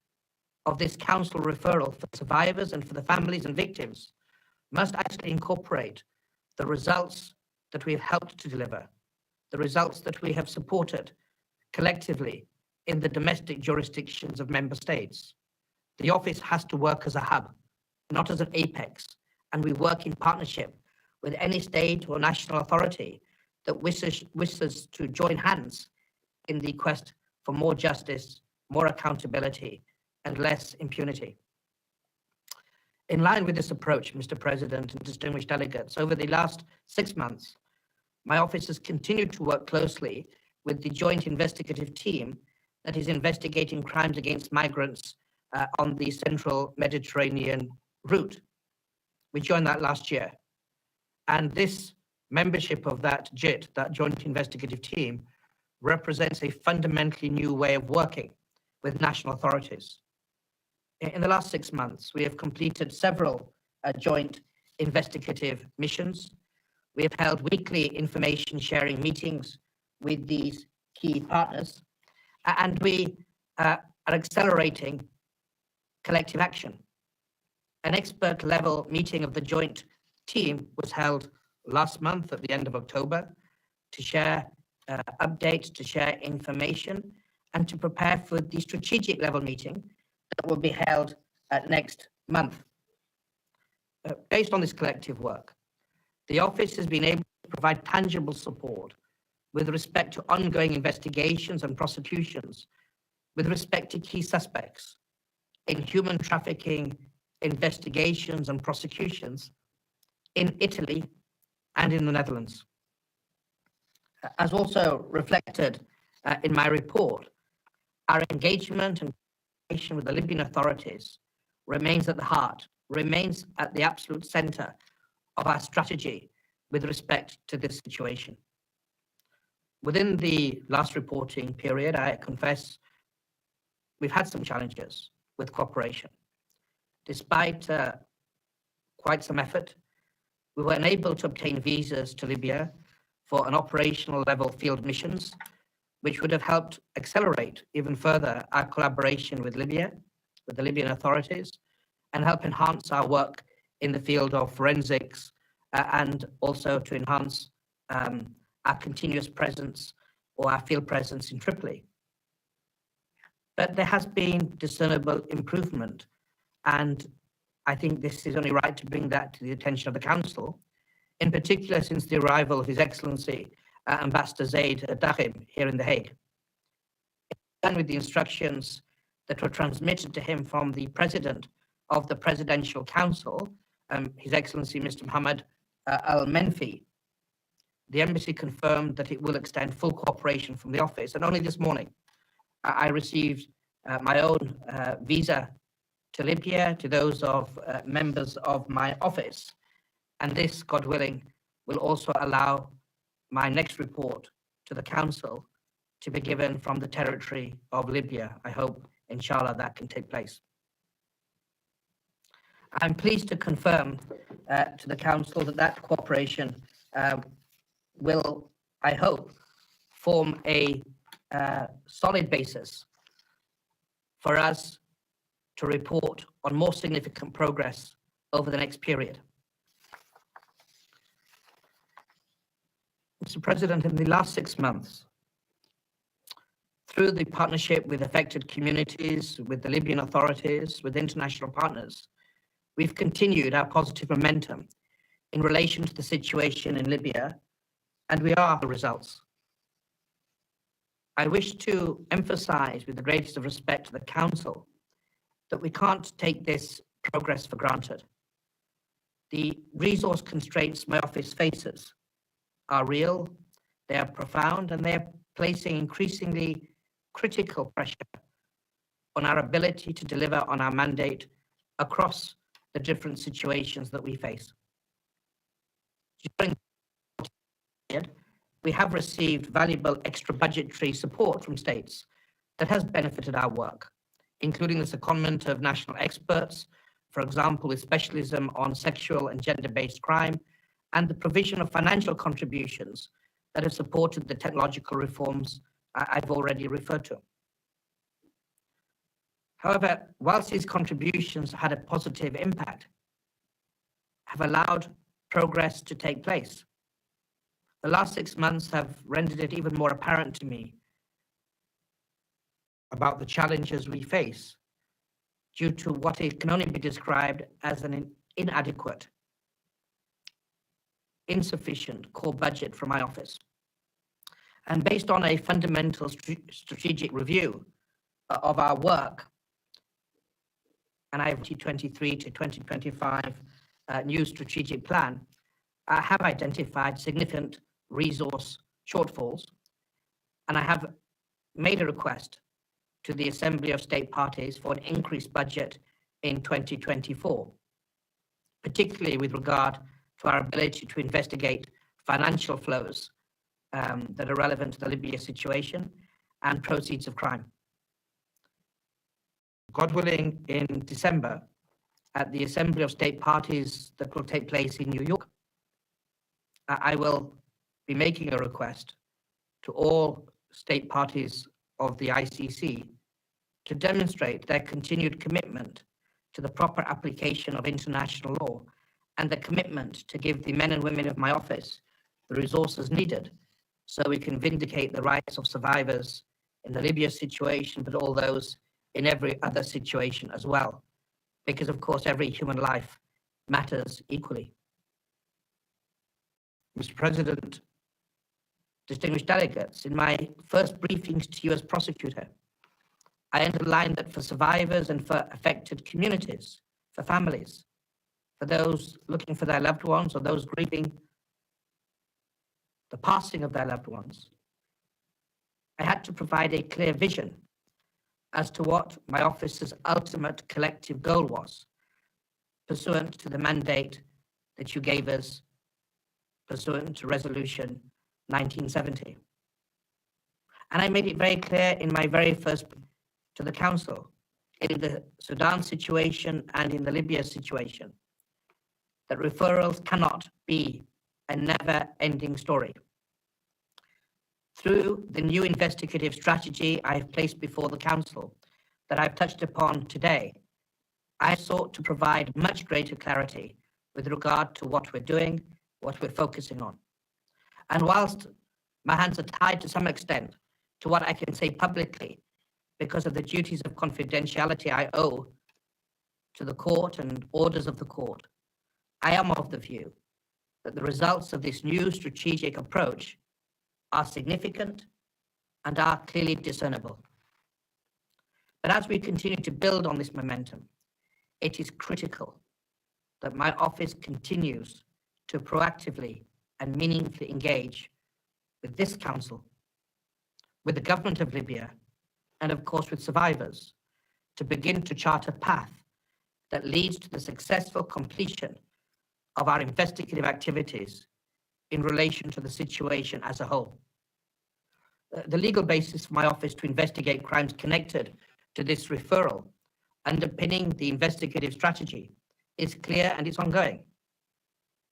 of this council referral for survivors and for the families and victims must actually incorporate the results that we have helped to deliver, the results that we have supported collectively in the domestic jurisdictions of member states. The office has to work as a hub, not as an apex, and we work in partnership with any state or national authority that wishes to join hands in the quest for more justice, more accountability, and less impunity. In line with this approach, Mr. President and distinguished delegates, over the last 6 months, my office has continued to work closely with the joint investigative team that is investigating crimes against migrants on the central Mediterranean route. We joined that last year. And this membership of that JIT, that joint investigative team, represents a fundamentally new way of working with national authorities. In the last 6 months, we have completed several joint investigative missions. We have held weekly information sharing meetings with these key partners, and we are accelerating collective action. An expert level meeting of the joint team was held last month at the end of October to share updates, to share information, and to prepare for the strategic level meeting that will be held next month. Based on this collective work, the office has been able to provide tangible support with respect to ongoing investigations and prosecutions, with respect to key suspects in human trafficking investigations and prosecutions in Italy and in the Netherlands. As also reflected in my report, our engagement and cooperation with the Libyan authorities remains at the heart, remains at the absolute center of our strategy with respect to this situation. Within the last reporting period, I confess we've had some challenges with cooperation. Despite quite some effort, we were unable to obtain visas to Libya for an operational level field missions, which would have helped accelerate even further our collaboration with Libya, with the Libyan authorities, and help enhance our work in the field of forensics and also to enhance our continuous presence or our field presence in Tripoli. But there has been discernible improvement, and I think this is only right to bring that to the attention of the Council, in particular since the arrival of His Excellency Ambassador Zaid Dahim here in The Hague. And with the instructions that were transmitted to him from the President of the Presidential Council, His Excellency Mr. Mohammed Al-Menfi, the embassy confirmed that it will extend full cooperation from the office. And only this morning, I received my own visa to Libya, to those of members of my office. And this, God willing, will also allow my next report to the Council to be given from the territory of Libya. I hope, inshallah, that can take place. I'm pleased to confirm to the Council that cooperation will, I hope, form a solid basis for us to report on more significant progress over the next period. Mr. President, in the last 6 months, through the partnership with affected communities, with the Libyan authorities, with international partners, we've continued our positive momentum in relation to the situation in Libya, and we are the results. I wish to emphasize with the greatest of respect to the Council that we can't take this progress for granted. The resource constraints my office faces are real, they are profound, and they are placing increasingly critical pressure on our ability to deliver on our mandate across the different situations that we face. During the period, we have received valuable extra budgetary support from states that has benefited our work, including the secondment of national experts, for example, with specialism on sexual and gender-based crime, and the provision of financial contributions that have supported the technological reforms I've already referred to. However, whilst these contributions had a positive impact, have allowed progress to take place. The last 6 months have rendered it even more apparent to me about the challenges we face due to what it can only be described as an inadequate, insufficient core budget from my office. And based on a fundamental strategic review of our work, and I have 2023 to 2025 new strategic plan, I have identified significant resource shortfalls, and I have made a request to the Assembly of State Parties for an increased budget in 2024, particularly with regard to our ability to investigate financial flows that are relevant to the Libya situation and proceeds of crime. God willing, in December, at the Assembly of State Parties that will take place in New York, I will be making a request to all state parties of the ICC to demonstrate their continued commitment to the proper application of international law and the commitment to give the men and women of my office the resources needed so we can vindicate the rights of survivors in the Libya situation, but all those in every other situation as well. Because of course, every human life matters equally. Mr. President, distinguished delegates, in my first briefings to you as prosecutor, I underlined that for survivors and for affected communities, for families, for those looking for their loved ones or those grieving the passing of their loved ones, I had to provide a clear vision as to what my office's ultimate collective goal was, pursuant to the mandate that you gave us, pursuant to Resolution 1970. And I made it very clear in my very first to the Council, in the Sudan situation and in the Libya situation, that referrals cannot be a never-ending story. Through the new investigative strategy I have placed before the Council that I've touched upon today, I sought to provide much greater clarity with regard to what we're doing, what we're focusing on. And whilst my hands are tied to some extent to what I can say publicly because of the duties of confidentiality I owe to the court and orders of the court, I am of the view that the results of this new strategic approach are significant and are clearly discernible. But as we continue to build on this momentum, it is critical that my office continues to proactively and meaningfully engage with this Council, with the government of Libya, and of course with survivors, to begin to chart a path that leads to the successful completion of our investigative activities in relation to the situation as a whole. The legal basis for my office to investigate crimes connected to this referral, underpinning the investigative strategy, is clear and it's ongoing.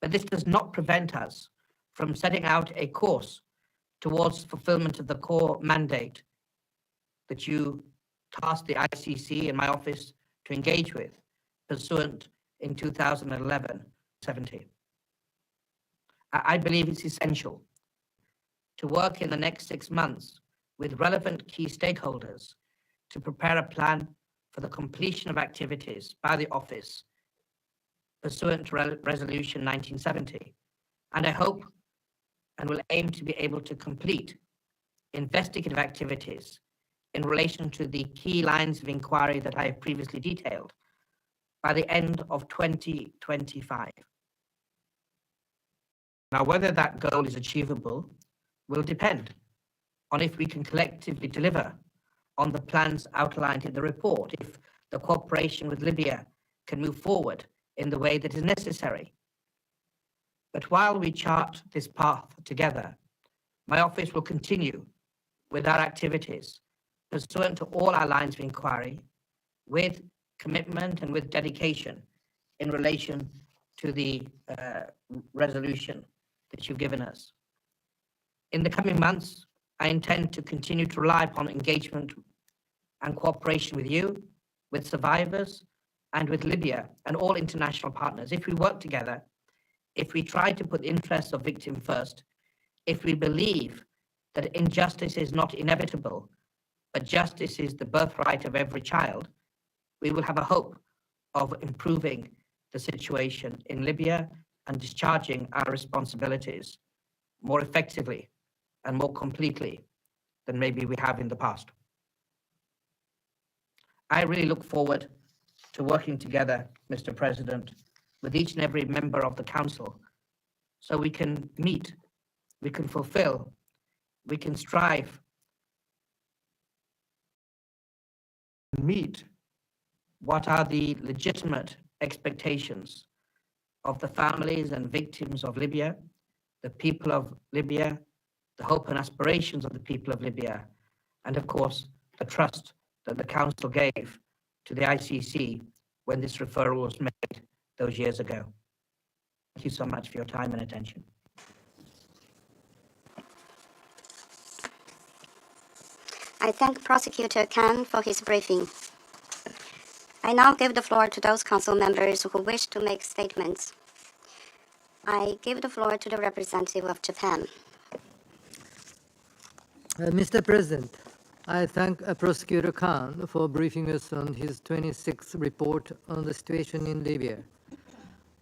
But this does not prevent us from setting out a course towards fulfillment of the core mandate that you tasked the ICC and my office to engage with, pursuant in 2011-17. I believe it's essential to work in the next 6 months with relevant key stakeholders to prepare a plan for the completion of activities by the office pursuant to Resolution 1970. And I hope and will aim to be able to complete investigative activities in relation to the key lines of inquiry that I have previously detailed by the end of 2025. Now, whether that goal is achievable will depend on if we can collectively deliver on the plans outlined in the report, if the cooperation with Libya can move forward in the way that is necessary. But while we chart this path together, my office will continue with our activities pursuant to all our lines of inquiry, with commitment and with dedication in relation to the resolution that you've given us. In the coming months, I intend to continue to rely upon engagement and cooperation with you, with survivors, and with Libya and all international partners. If we work together, if we try to put the interests of victims first, if we believe that injustice is not inevitable, but justice is the birthright of every child, we will have a hope of improving the situation in Libya and discharging our responsibilities more effectively and more completely than maybe we have in the past. I really look forward to working together, Mr. President, with each and every member of the Council so we can meet, we can fulfill, we can strive, meet what are the legitimate expectations of the families and victims of Libya, the people of Libya, the hope and aspirations of the people of Libya, and of course, the trust that the Council gave to the ICC when this referral was made those years ago. Thank you so much for your time and attention. I thank Prosecutor Khan for his briefing. I now give the floor to those council members who wish to make statements. I give the floor to the representative of Japan. Mr. President, I thank Prosecutor Khan for briefing us on his 26th report on the situation in Libya.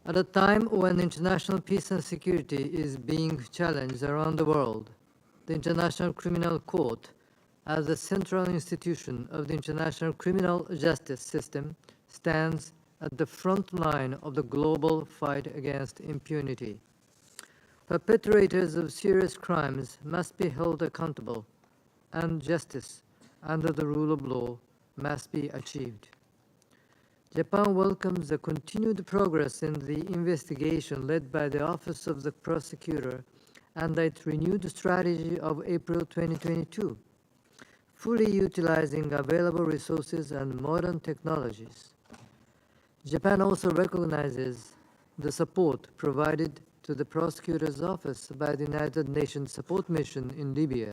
At a time when international peace and security is being challenged around the world, the International Criminal Court, as the central institution of the international criminal justice system, stands at the front line of the global fight against impunity. Perpetrators of serious crimes must be held accountable, and justice under the rule of law must be achieved. Japan welcomes the continued progress in the investigation led by the Office of the Prosecutor and its renewed strategy of April 2022, fully utilizing available resources and modern technologies. Japan also recognizes the support provided to the prosecutor's office by the United Nations Support Mission in Libya.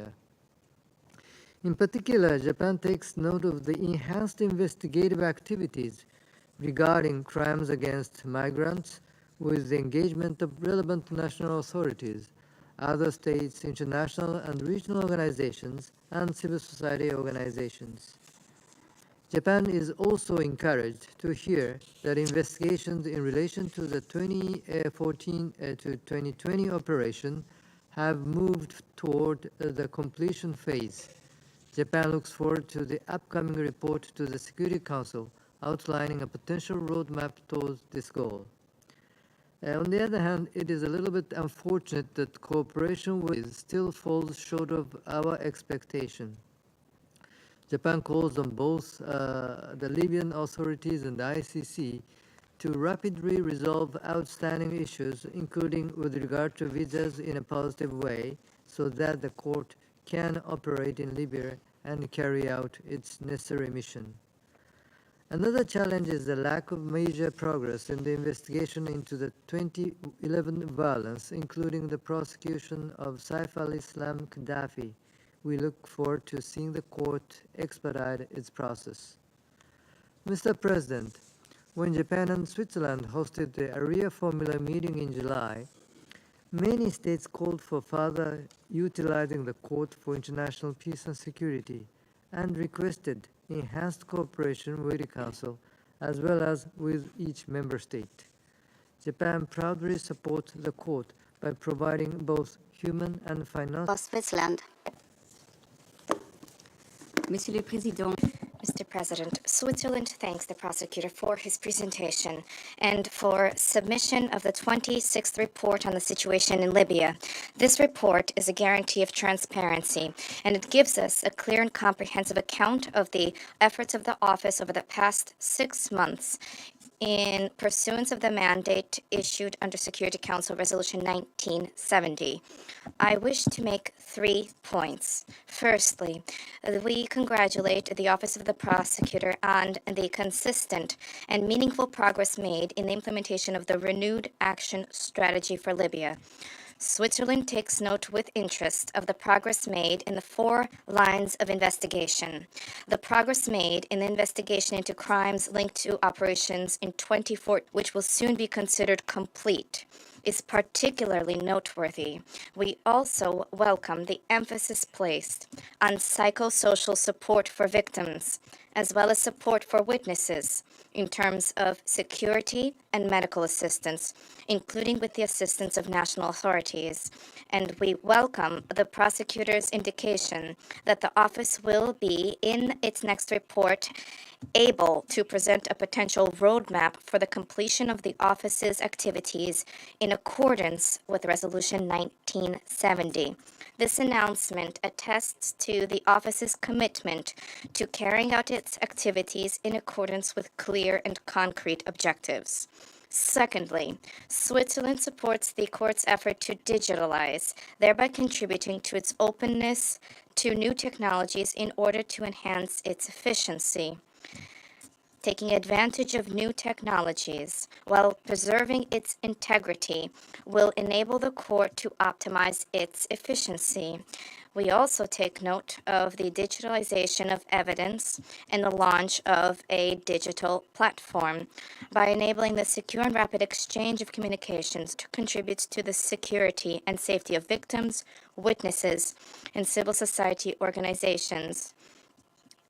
In particular, Japan takes note of the enhanced investigative activities regarding crimes against migrants with the engagement of relevant national authorities, other states, international and regional organizations, and civil society organizations. Japan is also encouraged to hear that investigations in relation to the 2014 to 2020 operation have moved toward the completion phase. Japan looks forward to the upcoming report to the Security Council outlining a potential roadmap towards this goal. On the other hand, it is a little bit unfortunate that cooperation with still falls short of our expectation. Japan calls on both the Libyan authorities and the ICC to rapidly resolve outstanding issues, including with regard to visas, in a positive way, so that the court can operate in Libya and carry out its necessary mission. Another challenge is the lack of major progress in the investigation into the 2011 violence, including the prosecution of Saif al-Islam Gaddafi. We look forward to seeing the court expedite its process. Mr. President, when Japan and Switzerland hosted the Area Formula meeting in July, many states called for further utilizing the Court for International Peace and Security and requested enhanced cooperation with the Council as well as with each member state. Japan proudly supports the Court by providing both human and financial. Switzerland. Monsieur le Président. Mr. President, Switzerland thanks the prosecutor for his presentation and for submission of the 26th report on the situation in Libya. This report is a guarantee of transparency, and it gives us a clear and comprehensive account of the efforts of the office over the past 6 months in pursuance of the mandate issued under Security Council Resolution 1970. I wish to make 3 points. Firstly, we congratulate the Office of the Prosecutor on the consistent and meaningful progress made in the implementation of the renewed action strategy for Libya. Switzerland takes note with interest of the progress made in the 4 lines of investigation. The progress made in the investigation into crimes linked to operations in 2014, which will soon be considered complete, is particularly noteworthy. We also welcome the emphasis placed on psychosocial support for victims, as well as support for witnesses in terms of security and medical assistance, including with the assistance of national authorities. And we welcome the prosecutor's indication that the office will be, in its next report, able to present a potential roadmap for the completion of the office's activities in accordance with Resolution 1970. This announcement attests to the office's commitment to carrying out its activities in accordance with clear and concrete objectives. Secondly, Switzerland supports the court's effort to digitalize, thereby contributing to its openness to new technologies in order to enhance its efficiency. Taking advantage of new technologies while preserving its integrity will enable the court to optimize its efficiency. We also take note of the digitalization of evidence and the launch of a digital platform. By enabling the secure and rapid exchange of communications to contribute to the security and safety of victims, witnesses, and civil society organizations.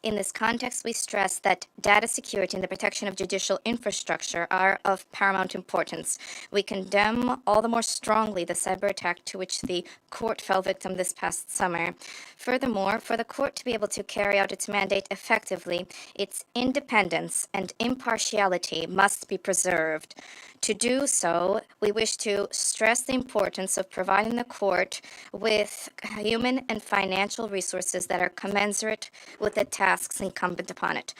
In this context, we stress that data security and the protection of judicial infrastructure are of paramount importance. We condemn all the more strongly the cyber attack to which the court fell victim this past summer. Furthermore, for the court to be able to carry out its mandate effectively, its independence and impartiality must be preserved. To do so, we wish to stress the importance of providing the court with human and financial resources that are commensurate with the tasks incumbent upon it.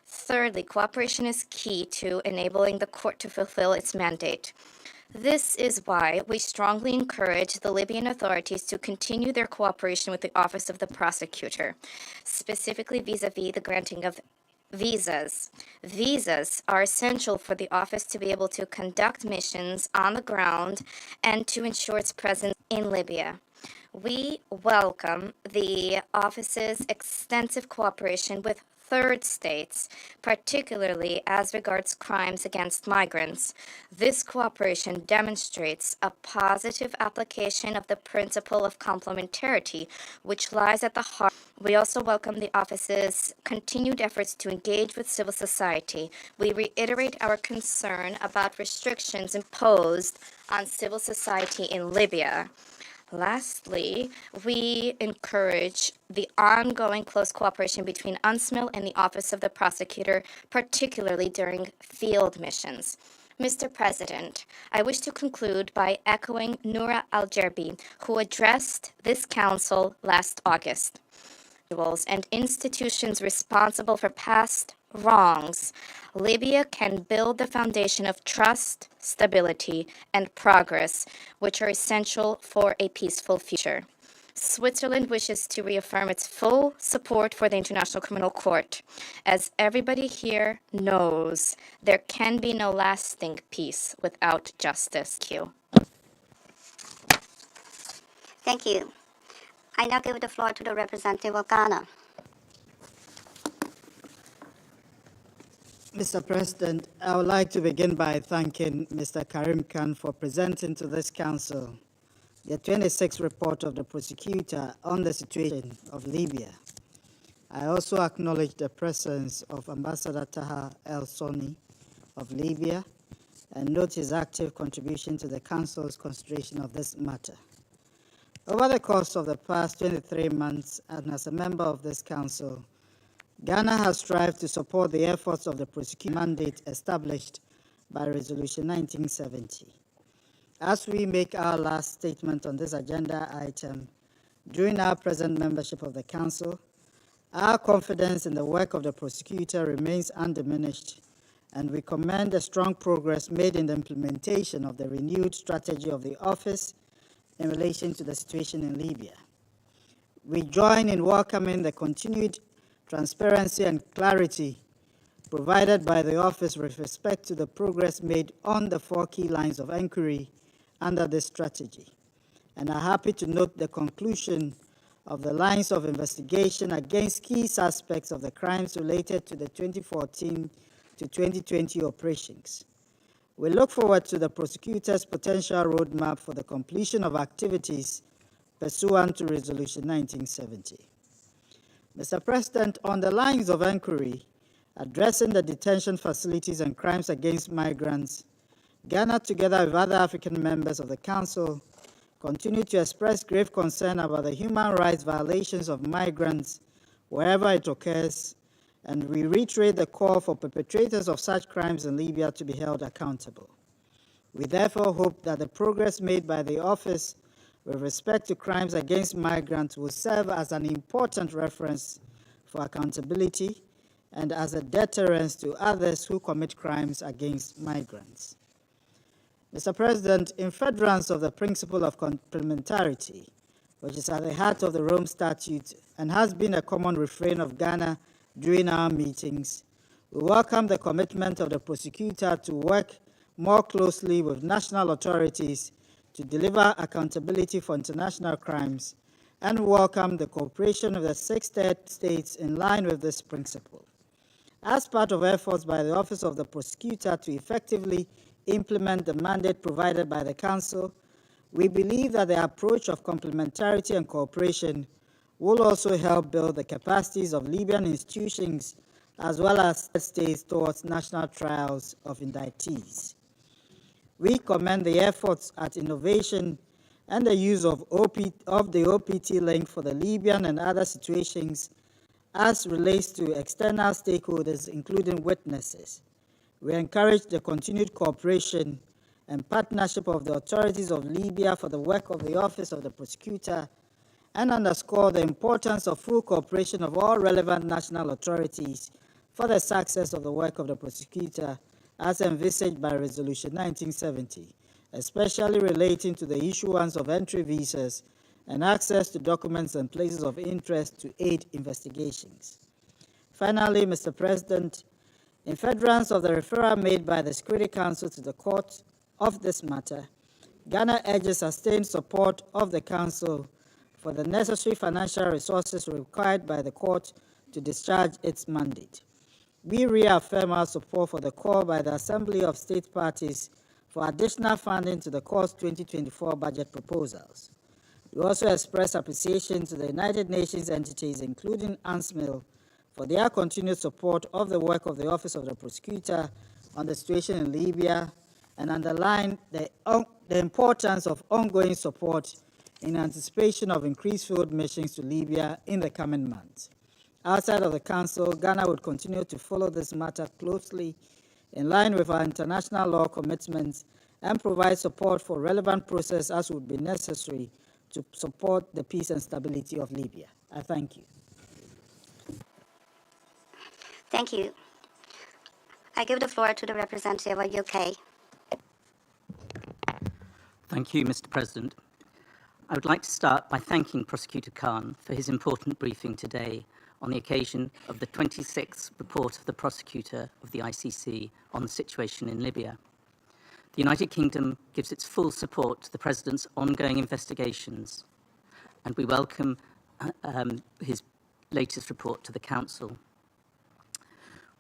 Thirdly, cooperation is key to enabling the court to fulfill its mandate. This is why we strongly encourage the Libyan authorities to continue their cooperation with the Office of the Prosecutor, specifically vis-à-vis the granting of visas. Visas are essential for the office to be able to conduct missions on the ground and to ensure its presence in Libya. We welcome the office's extensive cooperation with third states, particularly as regards crimes against migrants. This cooperation demonstrates a positive application of the principle of complementarity, which lies at the heart. We also welcome the office's continued efforts to engage with civil society. We reiterate our concern about restrictions imposed on civil society in Libya. Lastly, we encourage the ongoing close cooperation between UNSMIL and the Office of the Prosecutor, particularly during field missions. Mr. President, I wish to conclude by echoing Noura Al-Jerbi, who addressed this council last August. And institutions responsible for past wrongs, Libya can build the foundation of trust, stability, and progress, which are essential for a peaceful future. Switzerland wishes to reaffirm its full support for the International Criminal Court. As everybody here knows, there can be no lasting peace without justice. Thank you. Thank you. I now give the floor to the representative of Ghana. Mr. President, I would like to begin by thanking Mr. Karim Khan for presenting to this Council the 26th report of the prosecutor on the situation of Libya. I also acknowledge the presence of Ambassador Taha El-Soni of Libya and note his active contribution to the Council's consideration of this matter. Over the course of the past 23 months, and as a member of this Council, Ghana has strived to support the efforts of the prosecution mandate established by Resolution 1970. As we make our last statement on this agenda item, during our present membership of the Council, our confidence in the work of the prosecutor remains undiminished, and we commend the strong progress made in the implementation of the renewed strategy of the Office in relation to the situation in Libya. We join in welcoming the continued transparency and clarity provided by the Office with respect to the progress made on the 4 key lines of inquiry under this strategy. and are happy to note the conclusion of the lines of investigation against key suspects of the crimes related to the 2014 to 2020 operations. We look forward to the prosecutor's potential roadmap for the completion of activities pursuant to Resolution 1970. Mr. President, on the lines of inquiry addressing the detention facilities and crimes against migrants, Ghana, together with other African members of the Council, continue to express grave concern about the human rights violations of migrants wherever it occurs, and we reiterate the call for perpetrators of such crimes in Libya to be held accountable. We therefore hope that the progress made by the Office with respect to crimes against migrants will serve as an important reference for accountability and as a deterrence to others who commit crimes against migrants. Mr. President, in furtherance of the principle of complementarity, which is at the heart of the Rome Statute and has been a common refrain of Ghana during our meetings, we welcome the commitment of the prosecutor to work more closely with national authorities to deliver accountability for international crimes, and welcome the cooperation of the 6 third states in line with this principle. As part of efforts by the Office of the Prosecutor to effectively implement the mandate provided by the Council, we believe that the approach of complementarity and cooperation will also help build the capacities of Libyan institutions as well as states towards national trials of indictees. We commend the efforts at innovation and the use of the OPT link for the Libyan and other situations as relates to external stakeholders, including witnesses. We encourage the continued cooperation and partnership of the authorities of Libya for the work of the Office of the Prosecutor, and underscore the importance of full cooperation of all relevant national authorities for the success of the work of the Prosecutor as envisaged by Resolution 1970, especially relating to the issuance of entry visas and access to documents and places of interest to aid investigations. Finally, Mr. President, in furtherance of the referral made by the Security Council to the Court of this matter, Ghana urges sustained support of the Council for the necessary financial resources required by the Court to discharge its mandate. We reaffirm our support for the call by the Assembly of State Parties for additional funding to the Court's 2024 budget proposals. We also express appreciation to the United Nations entities, including UNSMIL, for their continued support of the work of the Office of the Prosecutor on the situation in Libya, and underline the importance of ongoing support in anticipation of increased field missions to Libya in the coming months. Outside of the Council, Ghana would continue to follow this matter closely in line with our international law commitments and provide support for relevant process as would be necessary to support the peace and stability of Libya. I thank you. Thank you. I give the floor to the representative of UK. Thank you, Mr. President. I would like to start by thanking Prosecutor Khan for his important briefing today on the occasion of the 26th report of the Prosecutor of the ICC on the situation in Libya. The United Kingdom gives its full support to the President's ongoing investigations, and we welcome his latest report to the Council.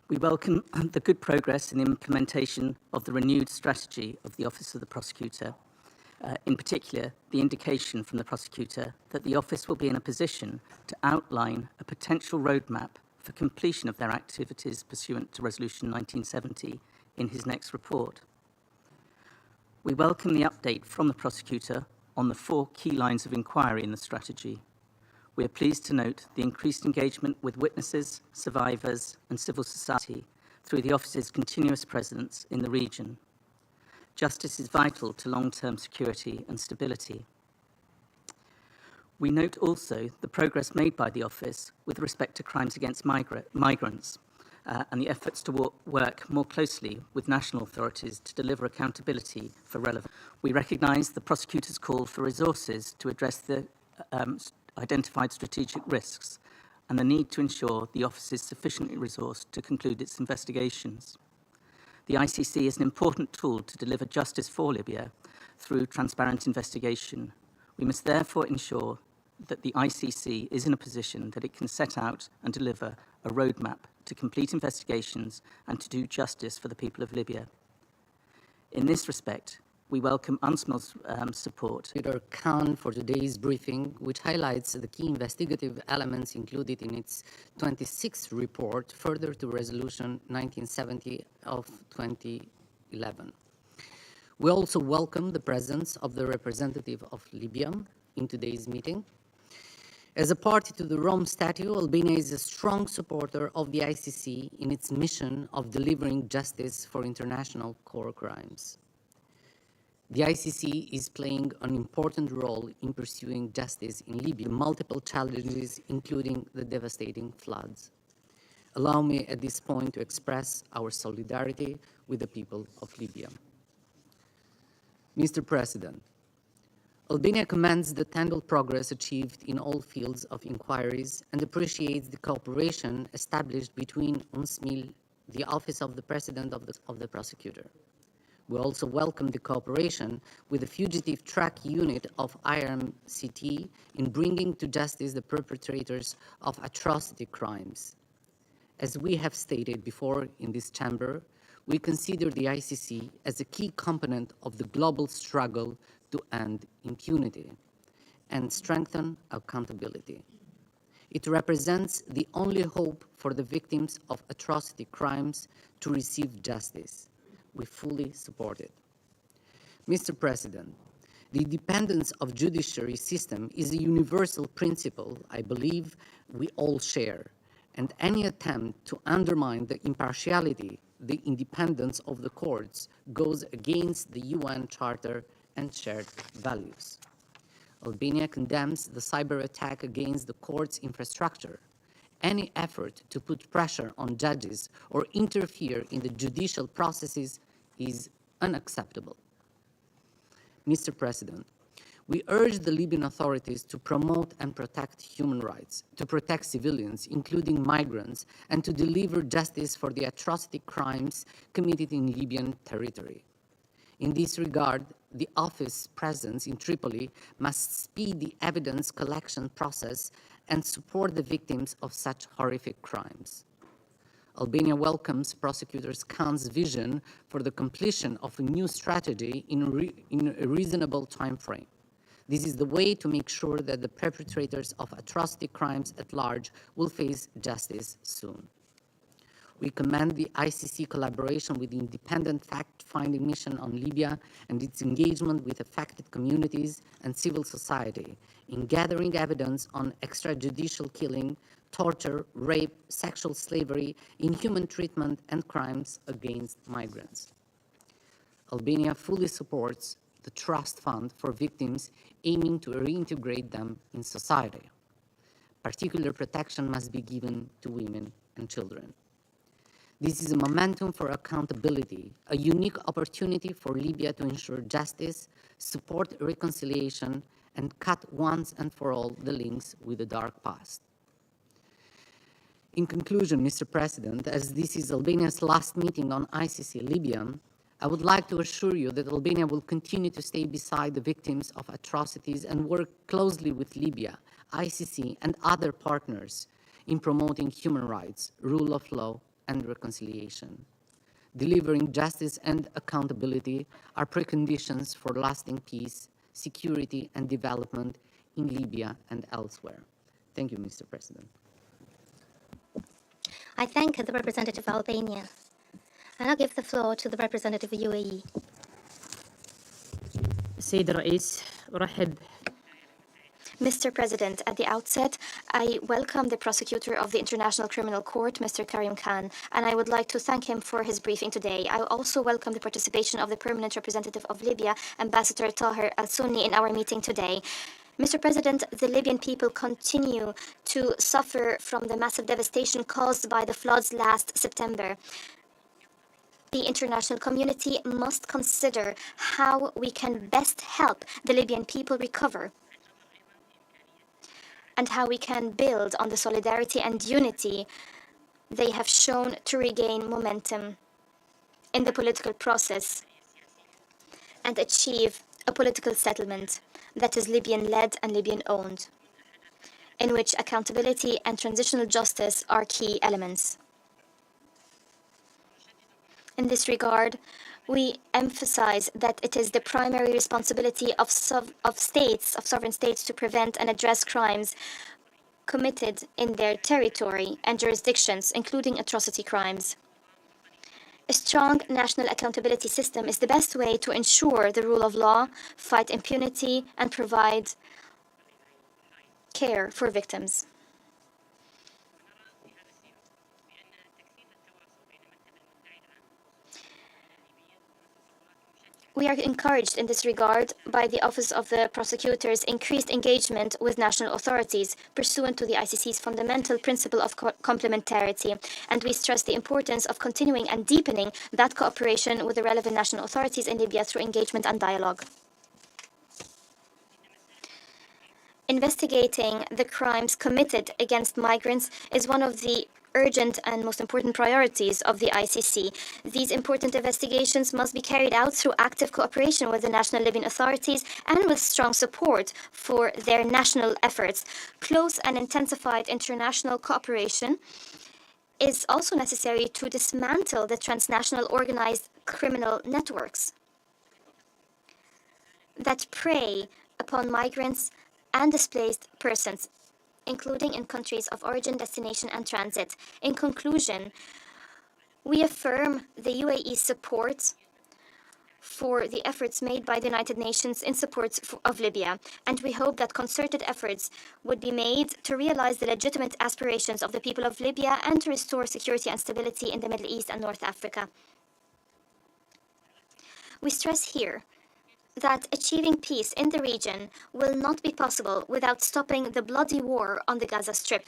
We welcome the good progress in the implementation of the renewed strategy of the Office of the Prosecutor, in particular, the indication from the Prosecutor that the Office will be in a position to outline a potential roadmap for completion of their activities pursuant to Resolution 1970 in his next report. We welcome the update from the Prosecutor on the 4 key lines of inquiry in the strategy. We are pleased to note the increased engagement with witnesses, survivors, and civil society through the Office's continuous presence in the region. Justice is vital to long-term security and stability. We note also the progress made by the Office with respect to crimes against migrants and the efforts to work more closely with national authorities to deliver accountability for relevant. We recognise the Prosecutor's call for resources to address the identified strategic risks and the need to ensure the Office is sufficiently resourced to conclude its investigations. The ICC is an important tool to deliver justice for Libya through transparent investigation. We must therefore ensure that the ICC is in a position that it can set out and deliver a roadmap to complete investigations and to do justice for the people of Libya. In this respect, we welcome UNSMIL's support. Prosecutor Khan for today's briefing, which highlights the key investigative elements included in its 26th report, further to Resolution 1970 of 2011. We also welcome the presence of the representative of Libya in today's meeting. As a party to the Rome Statute, Albania is a strong supporter of the ICC in its mission of delivering justice for international core crimes. The ICC is playing an important role in pursuing justice in Libya, multiple challenges, including the devastating floods. Allow me at this point to express our solidarity with the people of Libya. Mr. President, Albania commends the tangible progress achieved in all fields of inquiries and appreciates the cooperation established between UNSMIL, the Office of the President of the Prosecutor. We also welcome the cooperation with the Fugitive Track Unit of IRMCT in bringing to justice the perpetrators of atrocity crimes. As we have stated before in this chamber, we consider the ICC as a key component of the global struggle to end impunity and strengthen accountability. It represents the only hope for the victims of atrocity crimes to receive justice. We fully support it. Mr. President, the independence of judiciary system is a universal principle I believe we all share, and any attempt to undermine the impartiality, the independence of the courts goes against the UN Charter and shared values. Albania condemns the cyber attack against the court's infrastructure. Any effort to put pressure on judges or interfere in the judicial processes is unacceptable. Mr. President, we urge the Libyan authorities to promote and protect human rights, to protect civilians, including migrants, and to deliver justice for the atrocity crimes committed in Libyan territory. In this regard, the office's presence in Tripoli must speed the evidence collection process and support the victims of such horrific crimes. Albania welcomes Prosecutor Khan's vision for the completion of a new strategy in a reasonable time frame. This is the way to make sure that the perpetrators of atrocity crimes at large will face justice soon. We commend the ICC collaboration with the independent fact-finding mission on Libya and its engagement with affected communities and civil society in gathering evidence on extrajudicial killing, torture, rape, sexual slavery, inhuman treatment, and crimes against migrants. Albania fully supports the Trust Fund for victims, aiming to reintegrate them in society. Particular protection must be given to women and children. This is a momentum for accountability, a unique opportunity for Libya to ensure justice, support reconciliation, and cut once and for all the links with the dark past. In conclusion, Mr. President, as this is Albania's last meeting on ICC Libya, I would like to assure you that Albania will continue to stay beside the victims of atrocities and work closely with Libya, ICC, and other partners in promoting human rights, rule of law, and reconciliation. Delivering justice and accountability are preconditions for lasting peace, security, and development in Libya and elsewhere. Thank you, Mr. President. I thank the representative of Albania. I now give the floor to the representative of UAE. السيد الرئيس أرحب Mr. President, at the outset, I welcome the prosecutor of the International Criminal Court, Mr. Karim Khan, and I would like to thank him for his briefing today. I also welcome the participation of the permanent representative of Libya, Ambassador Taher Al-Sunni, in our meeting today. Mr. President, the Libyan people continue to suffer from the massive devastation caused by the floods last September. The international community must consider how we can best help the Libyan people recover, and how we can build on the solidarity and unity they have shown to regain momentum in the political process and achieve a political settlement that is Libyan-led and Libyan-owned, in which accountability and transitional justice are key elements. In this regard, we emphasize that it is the primary responsibility of sovereign states to prevent and address crimes committed in their territory and jurisdictions, including atrocity crimes. A strong national accountability system is the best way to ensure the rule of law, fight impunity, and provide care for victims. We are encouraged in this regard by the Office of the Prosecutor's increased engagement with national authorities pursuant to the ICC's fundamental principle of complementarity, and we stress the importance of continuing and deepening that cooperation with the relevant national authorities in Libya through engagement and dialogue. Investigating the crimes committed against migrants is one of the urgent and most important priorities of the ICC. These important investigations must be carried out through active cooperation with the national Libyan authorities and with strong support for their national efforts. Close and intensified international cooperation is also necessary to dismantle the transnational organized criminal networks that prey upon migrants and displaced persons, including in countries of origin, destination, and transit. In conclusion, we affirm the UAE's support for the efforts made by the United Nations in support of Libya, and we hope that concerted efforts would be made to realize the legitimate aspirations of the people of Libya and to restore security and stability in the Middle East and North Africa. We stress here that achieving peace in the region will not be possible without stopping the bloody war on the Gaza Strip,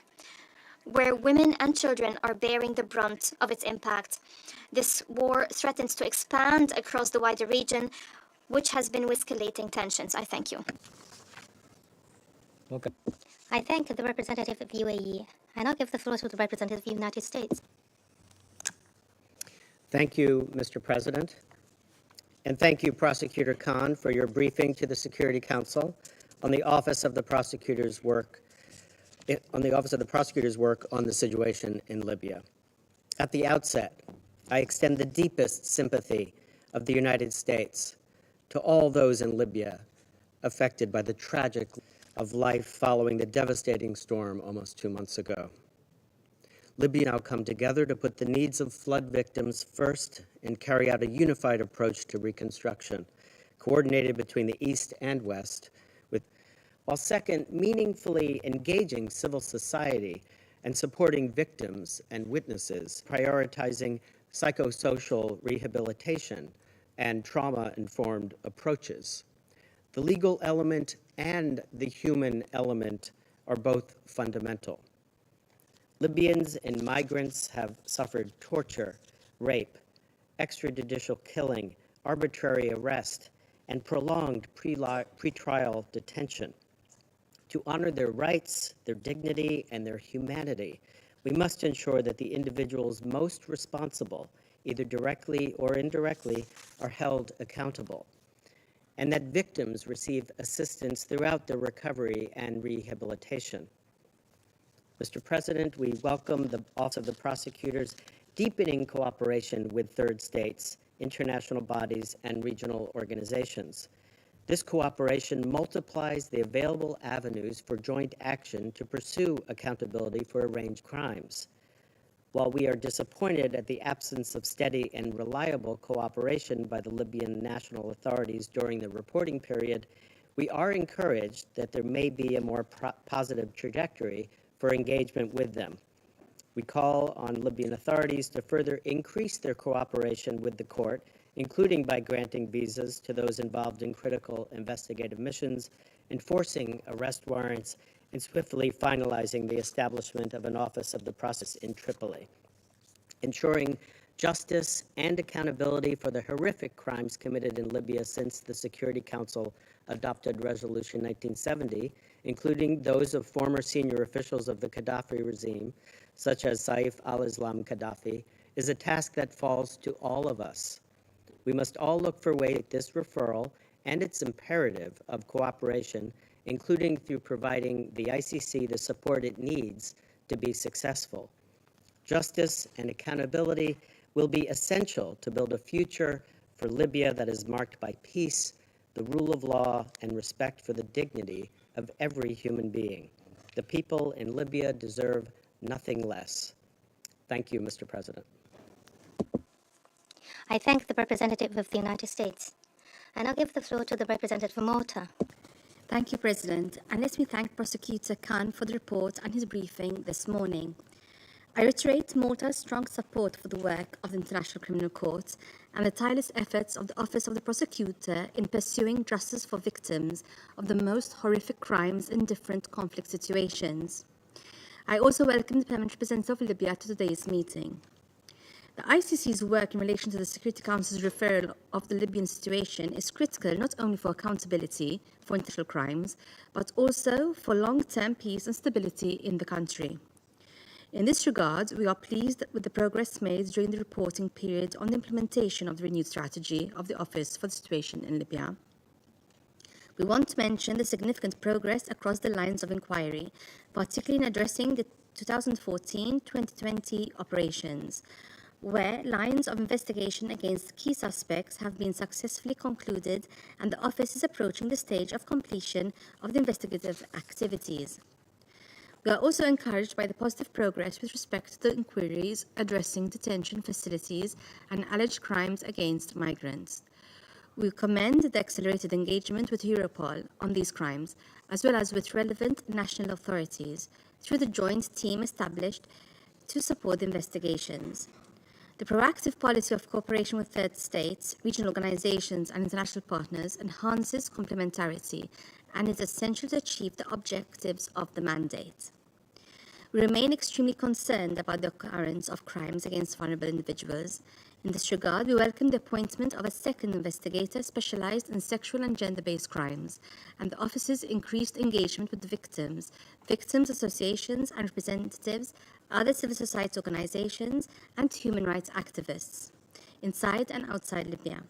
where women and children are bearing the brunt of its impact. This war threatens to expand across the wider region, which has been escalating tensions. I thank you. Okay. I thank the representative of UAE. I now give the floor to the representative of the United States. Thank you, Mr. President. And thank you, Prosecutor Khan, for your briefing to the Security Council on the Office of the Prosecutor's work on the situation in Libya. At the outset, I extend the deepest sympathy of the United States to all those in Libya affected by the tragic of life following the devastating storm almost 2 months ago. Libya now come together to put the needs of flood victims first and carry out a unified approach to reconstruction, coordinated between the East and West, while second, meaningfully engaging civil society and supporting victims and witnesses, prioritizing psychosocial rehabilitation and trauma-informed approaches. The legal element and the human element are both fundamental. Libyans and migrants have suffered torture, rape, extrajudicial killing, arbitrary arrest, and prolonged pretrial detention. To honor their rights, their dignity, and their humanity, we must ensure that the individuals most responsible, either directly or indirectly, are held accountable, and that victims receive assistance throughout their recovery and rehabilitation. Mr. President, we welcome the Office of the Prosecutor's deepening cooperation with third states, international bodies, and regional organizations. This cooperation multiplies the available avenues for joint action to pursue accountability for arranged crimes. While we are disappointed at the absence of steady and reliable cooperation by the Libyan national authorities during the reporting period, we are encouraged that there may be a more positive trajectory for engagement with them. We call on Libyan authorities to further increase their cooperation with the court, including by granting visas to those involved in critical investigative missions, enforcing arrest warrants, and swiftly finalizing the establishment of an Office of the Process in Tripoli. Ensuring justice and accountability for the horrific crimes committed in Libya since the Security Council adopted Resolution 1970, including those of former senior officials of the Gaddafi regime, such as Saif al-Islam Gaddafi, is a task that falls to all of us. We must all look for ways to make this referral and its imperative of cooperation, including through providing the ICC the support it needs to be successful. Justice and accountability will be essential to build a future for Libya that is marked by peace, the rule of law, and respect for the dignity of every human being. The people in Libya deserve nothing less. Thank you, Mr. President. I thank the representative of the United States. I now give the floor to the representative of Malta. Thank you, President, and let me thank Prosecutor Khan for the report and his briefing this morning. I reiterate Malta's strong support for the work of the International Criminal Court and the tireless efforts of the Office of the Prosecutor in pursuing justice for victims of the most horrific crimes in different conflict situations. I also welcome the Permanent Representative of Libya to today's meeting. The ICC's work in relation to the Security Council's referral of the Libyan situation is critical not only for accountability for international crimes, but also for long-term peace and stability in the country. In this regard, we are pleased with the progress made during the reporting period on the implementation of the renewed strategy of the Office for the Situation in Libya. We want to mention the significant progress across the lines of inquiry, particularly in addressing the 2014-2020 operations, where lines of investigation against key suspects have been successfully concluded and the Office is approaching the stage of completion of the investigative activities. We are also encouraged by the positive progress with respect to the inquiries addressing detention facilities and alleged crimes against migrants. We commend the accelerated engagement with Europol on these crimes, as well as with relevant national authorities, through the joint team established to support the investigations. The proactive policy of cooperation with third states, regional organizations, and international partners enhances complementarity and is essential to achieve the objectives of the mandate. We remain extremely concerned about the occurrence of crimes against vulnerable individuals. In this regard, we welcome the appointment of a second investigator specialized in sexual and gender-based crimes, and the Office's increased engagement with the victims associations and representatives, other civil society organizations, and human rights activists, inside and outside Libya.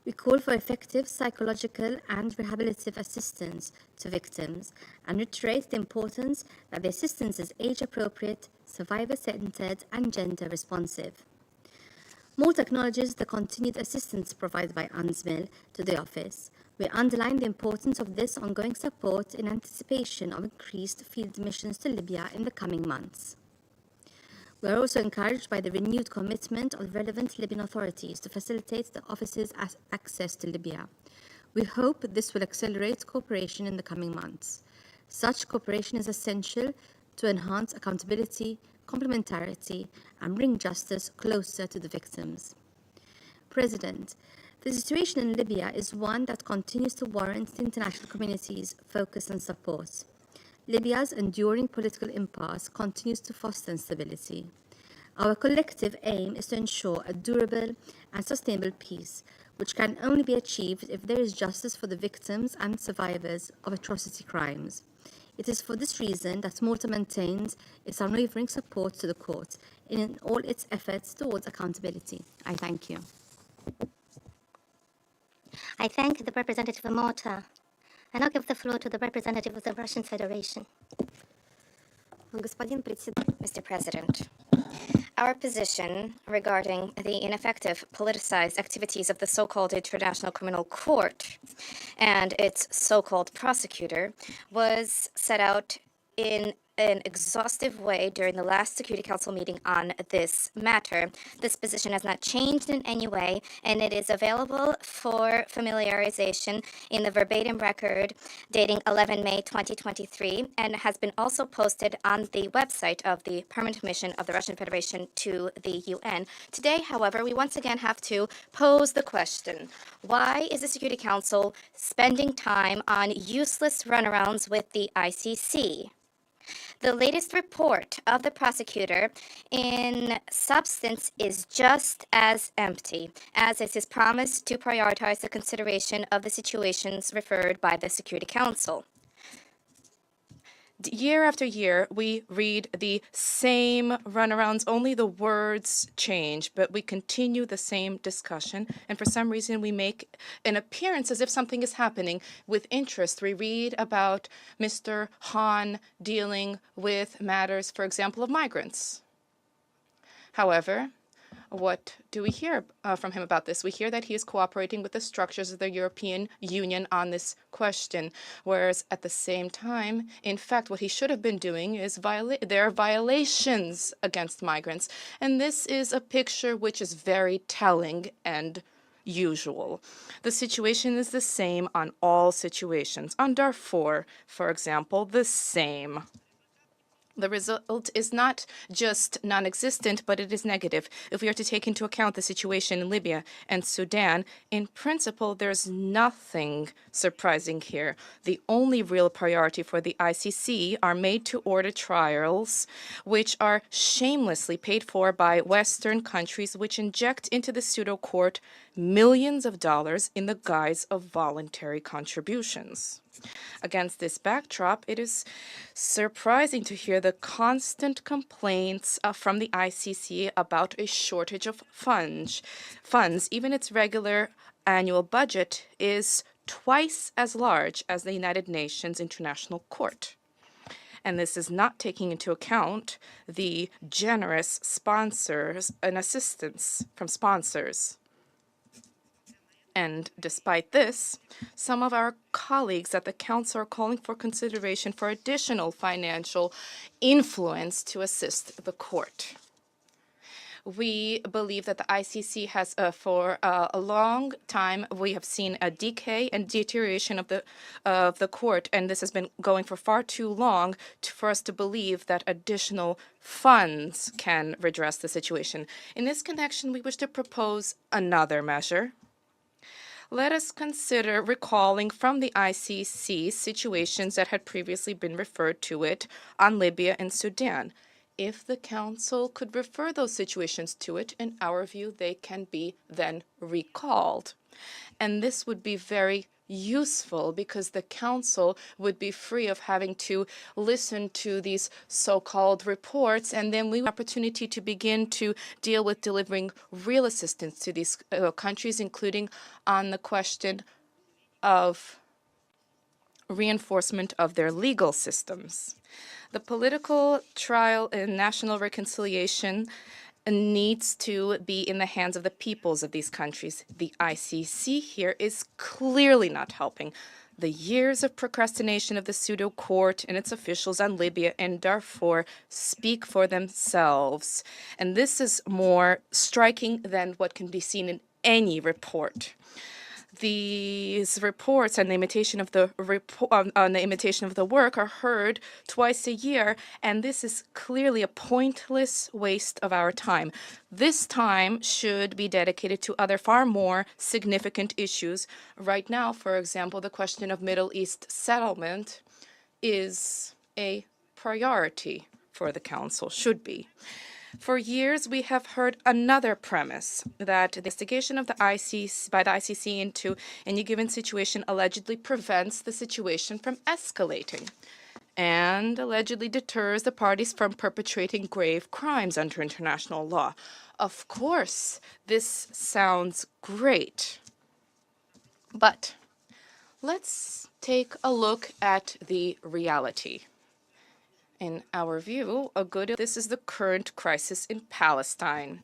We call for effective psychological and rehabilitative assistance to victims and reiterate the importance that the assistance is age-appropriate, survivor-centered, and gender-responsive. Malta acknowledges the continued assistance provided by UNSMIL to the Office. We underline the importance of this ongoing support in anticipation of increased field missions to Libya in the coming months. We are also encouraged by the renewed commitment of relevant Libyan authorities to facilitate the Office's access to Libya. We hope this will accelerate cooperation in the coming months. Such cooperation is essential to enhance accountability, complementarity, and bring justice closer to the victims. President, the situation in Libya is one that continues to warrant the international community's focus and support. Libya's enduring political impasse continues to foster instability. Our collective aim is to ensure a durable and sustainable peace, which can only be achieved if there is justice for the victims and survivors of atrocity crimes. It is for this reason that Malta maintains its unwavering support to the court in all its efforts towards accountability. I thank you. I thank the representative of Malta. I now give the floor to the representative of the Russian Federation. Mr. President, our position regarding the ineffective politicized activities of the so-called International Criminal Court and its so-called prosecutor was set out in an exhaustive way during the last Security Council meeting on this matter. This position has not changed in any way, and it is available for familiarization in the verbatim record dating 11 May 2023, and has been also posted on the website of the Permanent Mission of the Russian Federation to the UN. Today, however, we once again have to pose the question, why is the Security Council spending time on useless runarounds with the ICC? The latest report of the prosecutor in substance is just as empty as is his promise to prioritize the consideration of the situations referred by the Security Council. Year after year, we read the same runarounds, only the words change, but we continue the same discussion. And for some reason, we make an appearance as if something is happening. With interest, we read about Mr. Hahn dealing with matters, for example, of migrants. However, what do we hear from him about this? We hear that he is cooperating with the structures of the European Union on this question, whereas at the same time, in fact, what he should have been doing is there are violations against migrants. And this is a picture which is very telling and usual. The situation is the same on all situations. On Darfur, for example, the same. The result is not just non-existent, but it is negative. If we are to take into account the situation in Libya and Sudan, in principle, there's nothing surprising here. The only real priority for the ICC are made-to-order trials, which are shamelessly paid for by Western countries, which inject into the pseudo-court millions of dollars in the guise of voluntary contributions. Against this backdrop, it is surprising to hear the constant complaints from the ICC about a shortage of funds. Even its regular annual budget is twice as large as the United Nations International Court. And this is not taking into account the generous sponsors and assistance from sponsors. And despite this, some of our colleagues at the Council are calling for consideration for additional financial influence to assist the court. We believe that the ICC has, for a long time, we have seen a decay and deterioration of the court, and this has been going for far too long for us to believe that additional funds can redress the situation. In this connection, we wish to propose another measure. Let us consider recalling from the ICC situations that had previously been referred to it on Libya and Sudan. If the Council could refer those situations to it, in our view, they can be then recalled. And this would be very useful because the Council would be free of having to listen to these so-called reports, and then we have the opportunity to begin to deal with delivering real assistance to these countries, including on the question of reinforcement of their legal systems. The political trial and national reconciliation needs to be in the hands of the peoples of these countries. The ICC here is clearly not helping. The years of procrastination of the pseudo-court and its officials on Libya and Darfur speak for themselves. And this is more striking than what can be seen in any report. These reports on the imitation of the work are heard twice a year, and this is clearly a pointless waste of our time. This time should be dedicated to other far more significant issues. Right now, for example, the question of Middle East settlement is a priority for the Council, should be. For years, we have heard another premise, that the investigation of the ICC, by the ICC into any given situation allegedly prevents the situation from escalating and allegedly deters the parties from perpetrating grave crimes under international law. Of course, this sounds great, but let's take a look at the reality. In our view, this is the current crisis in Palestine,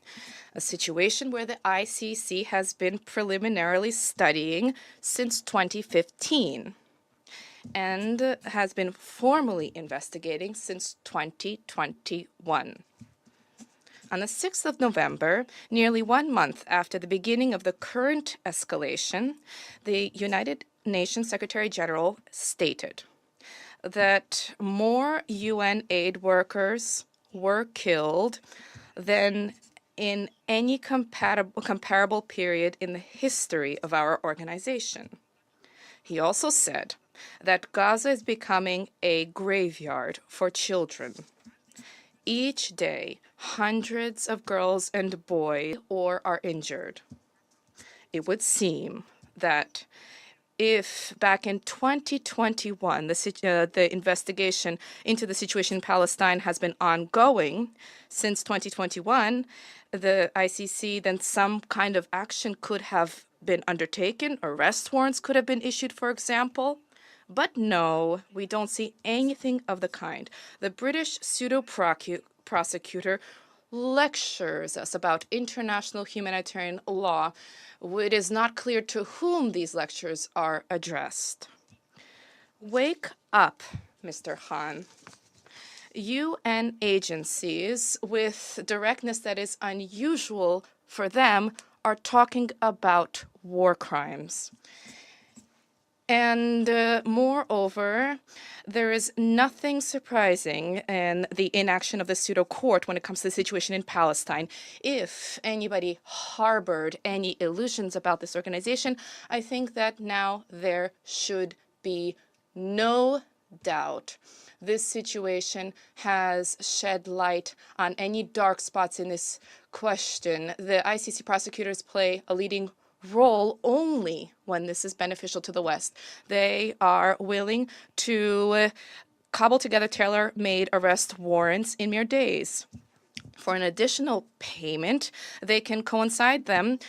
a situation where the ICC has been preliminarily studying since 2015 and has been formally investigating since 2021. On the 6th of November, nearly 1 month after the beginning of the current escalation, the United Nations Secretary General stated that more UN aid workers were killed than in any comparable period in the history of our organization. He also said that Gaza is becoming a graveyard for children. Each day, hundreds of girls and boys are injured. It would seem that if back in 2021, the investigation into the situation in Palestine has been ongoing since 2021, the ICC, then some kind of action could have been undertaken, arrest warrants could have been issued, for example. But no, we don't see anything of the kind. The British pseudo-prosecutor lectures us about international humanitarian law. It is not clear to whom these lectures are addressed. Wake up, Mr. Khan. UN agencies, with directness that is unusual for them, are talking about war crimes. And moreover, there is nothing surprising in the inaction of the pseudo-court when it comes to the situation in Palestine. If anybody harbored any illusions about this organization, I think that now there should be no doubt. This situation has shed light on any dark spots in this question. The ICC prosecutors play a leading role only when this is beneficial to the West. They are willing to cobble together tailor-made arrest warrants in mere days. For an additional payment, they can time them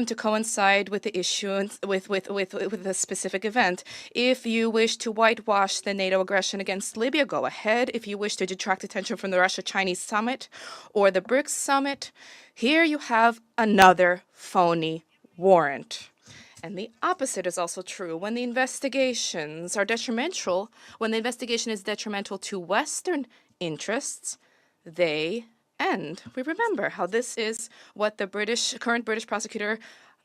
to coincide with the issuance, with a specific event. If you wish to whitewash the NATO aggression against Libya, go ahead. If you wish to detract attention from the Russia-Chinese summit or the BRICS summit, here you have another phony warrant. And the opposite is also true. When the investigations are detrimental, when the investigation is detrimental to Western interests, they end. We remember how this is what the current British prosecutor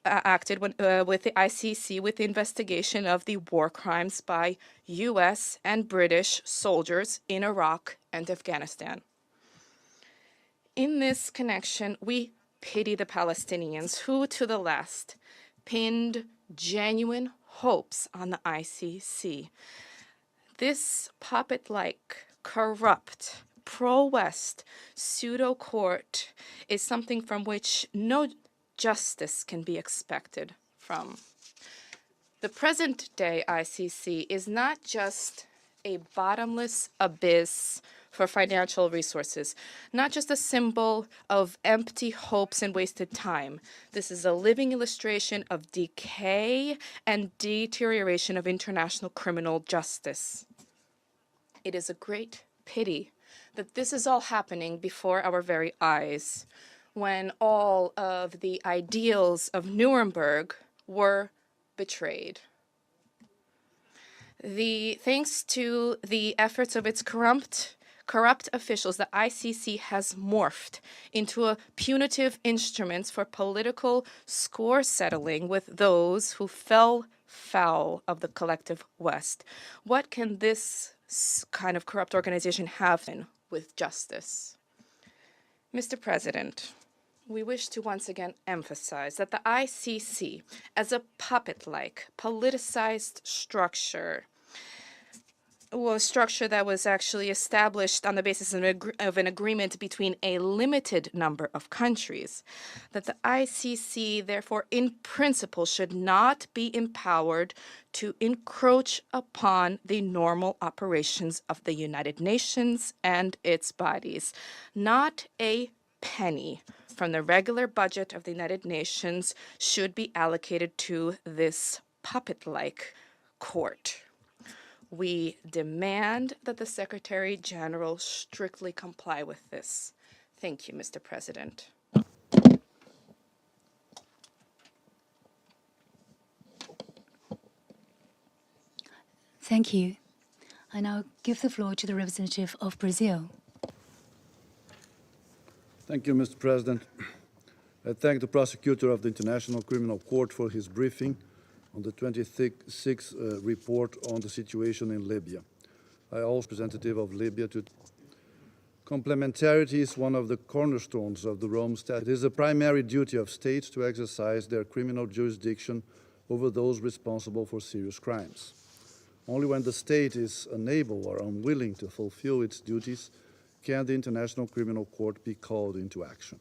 acted with the ICC with the investigation of the war crimes by US and British soldiers in Iraq and Afghanistan. In this connection, we pity the Palestinians who, to the last, pinned genuine hopes on the ICC. This puppet-like, corrupt, pro-West pseudo-court is something from which no justice can be expected from. The present-day ICC is not just a bottomless abyss for financial resources, not just a symbol of empty hopes and wasted time. This is a living illustration of decay and deterioration of international criminal justice. It is a great pity that this is all happening before our very eyes, when all of the ideals of Nuremberg were betrayed. Thanks to the efforts of its corrupt officials, the ICC has morphed into a punitive instrument for political score settling with those who fell foul of the collective West. What can this kind of corrupt organization have in with justice? Mr. President, we wish to once again emphasize that the ICC, as a puppet-like, politicized structure, a structure that was actually established on the basis of an agreement between a limited number of countries, that the ICC, therefore, in principle, should not be empowered to encroach upon the normal operations of the United Nations and its bodies. Not a penny from the regular budget of the United Nations should be allocated to this puppet-like court. We demand that the Secretary General strictly comply with this. Thank you, Mr. President. Thank you. I now give the floor to the representative of Brazil. Thank you, Mr. President. I thank the prosecutor of the International Criminal Court for his briefing on the 26th report on the situation in Libya. I also representative of Libya to complementarity is one of the cornerstones of the Rome Statute. It is a primary duty of states to exercise their criminal jurisdiction over those responsible for serious crimes. Only when the state is unable or unwilling to fulfill its duties can the International Criminal Court be called into action.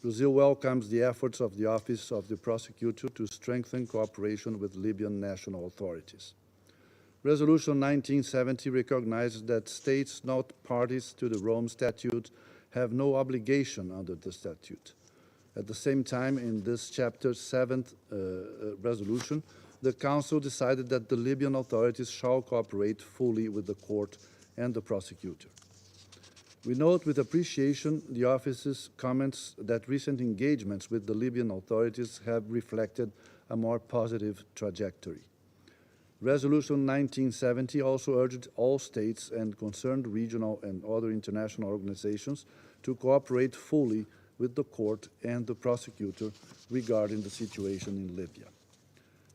Brazil welcomes the efforts of the Office of the Prosecutor to strengthen cooperation with Libyan national authorities. Resolution 1970 recognizes that states not parties to the Rome Statute have no obligation under the statute. At the same time, in this Chapter 7th resolution, the Council decided that the Libyan authorities shall cooperate fully with the court and the prosecutor. We note with appreciation the Office's comments that recent engagements with the Libyan authorities have reflected a more positive trajectory. Resolution 1970 also urged all states and concerned regional and other international organizations to cooperate fully with the court and the prosecutor regarding the situation in Libya.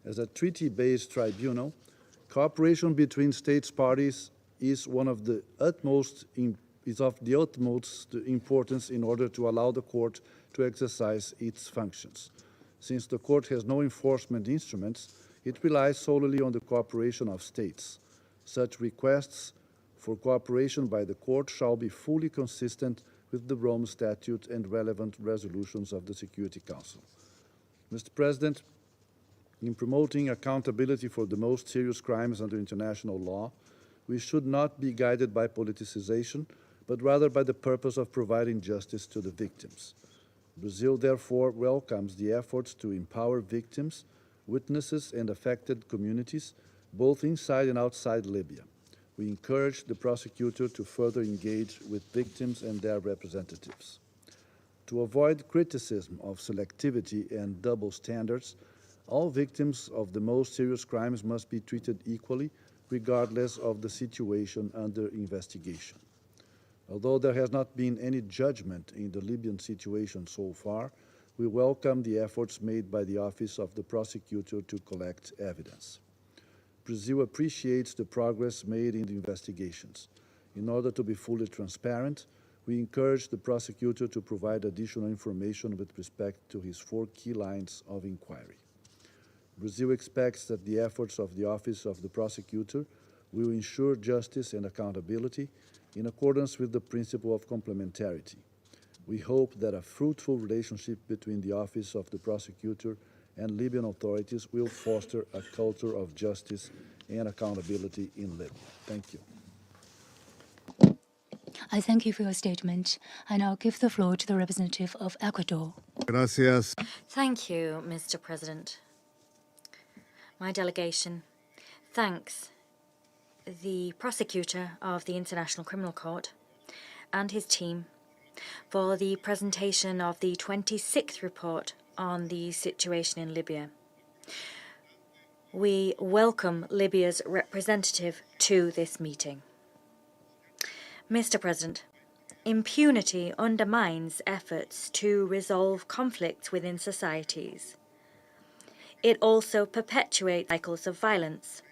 As a treaty-based tribunal, cooperation between states parties is of the utmost importance in order to allow the court to exercise its functions. Since the court has no enforcement instruments, it relies solely on the cooperation of states. Such requests for cooperation by the court shall be fully consistent with the Rome Statute and relevant resolutions of the Security Council. Mr. President, in promoting accountability for the most serious crimes under international law, we should not be guided by politicization, but rather by the purpose of providing justice to the victims. Brazil, therefore, welcomes the efforts to empower victims, witnesses, and affected communities, both inside and outside Libya. We encourage the prosecutor to further engage with victims and their representatives. To avoid criticism of selectivity and double standards, all victims of the most serious crimes must be treated equally, regardless of the situation under investigation. Although there has not been any judgment in the Libyan situation so far, we welcome the efforts made by the Office of the Prosecutor to collect evidence. Brazil appreciates the progress made in the investigations. In order to be fully transparent, we encourage the prosecutor to provide additional information with respect to his 4 key lines of inquiry. Brazil expects that the efforts of the Office of the Prosecutor will ensure justice and accountability in accordance with the principle of complementarity. We hope that a fruitful relationship between the Office of the Prosecutor and Libyan authorities will foster a culture of justice and accountability in Libya. Thank you. I thank you for your statement. I now give the floor to the representative of Ecuador. Gracias. Thank you, Mr. President. My delegation thanks the prosecutor of the International Criminal Court and his team for the presentation of the 26th report on the situation in Libya. We welcome Libya's representative to this meeting. Mr. President, impunity undermines efforts to resolve conflicts within societies. It also perpetuates cycles of violence.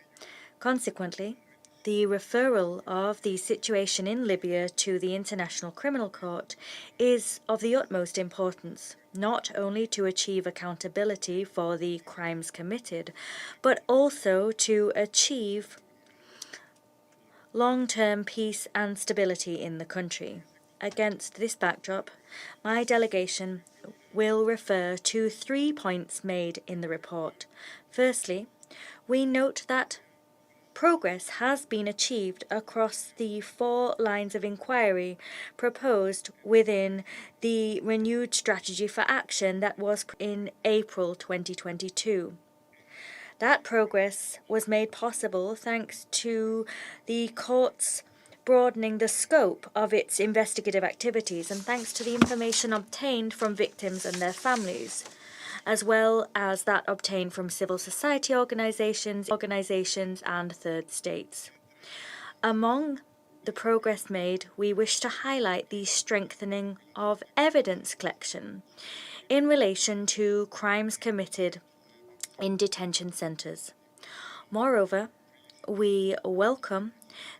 Consequently, the referral of the situation in Libya to the International Criminal Court is of the utmost importance, not only to achieve accountability for the crimes committed, but also to achieve long-term peace and stability in the country. Against this backdrop, my delegation will refer to 3 points made in the report. Firstly, we note that progress has been achieved across the 4 lines of inquiry proposed within the renewed strategy for action that was in April 2022. That progress was made possible thanks to the court's broadening the scope of its investigative activities and thanks to the information obtained from victims and their families, as well as that obtained from civil society organizations and third states. Among the progress made, we wish to highlight the strengthening of evidence collection in relation to crimes committed in detention centers. Moreover, we welcome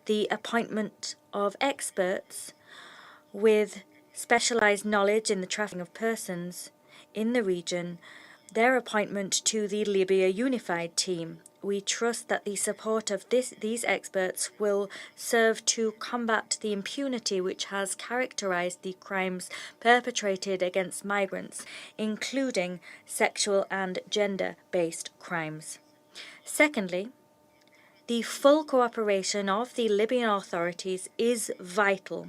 the appointment of experts with specialized knowledge in the trafficking of persons in the region, their appointment to the Libya Unified Team, We trust that the support of these experts will serve to combat the impunity which has characterized the crimes perpetrated against migrants, including sexual and gender-based crimes. Secondly, the full cooperation of the Libyan authorities is vital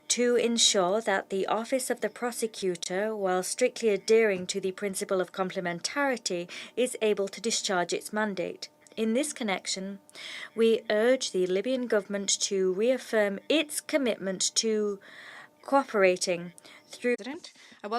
to ensure that the Office of the Prosecutor, while strictly adhering to the principle of complementarity, is able to discharge its mandate. In this connection, we urge the Libyan government to reaffirm its commitment to cooperating through. I welcome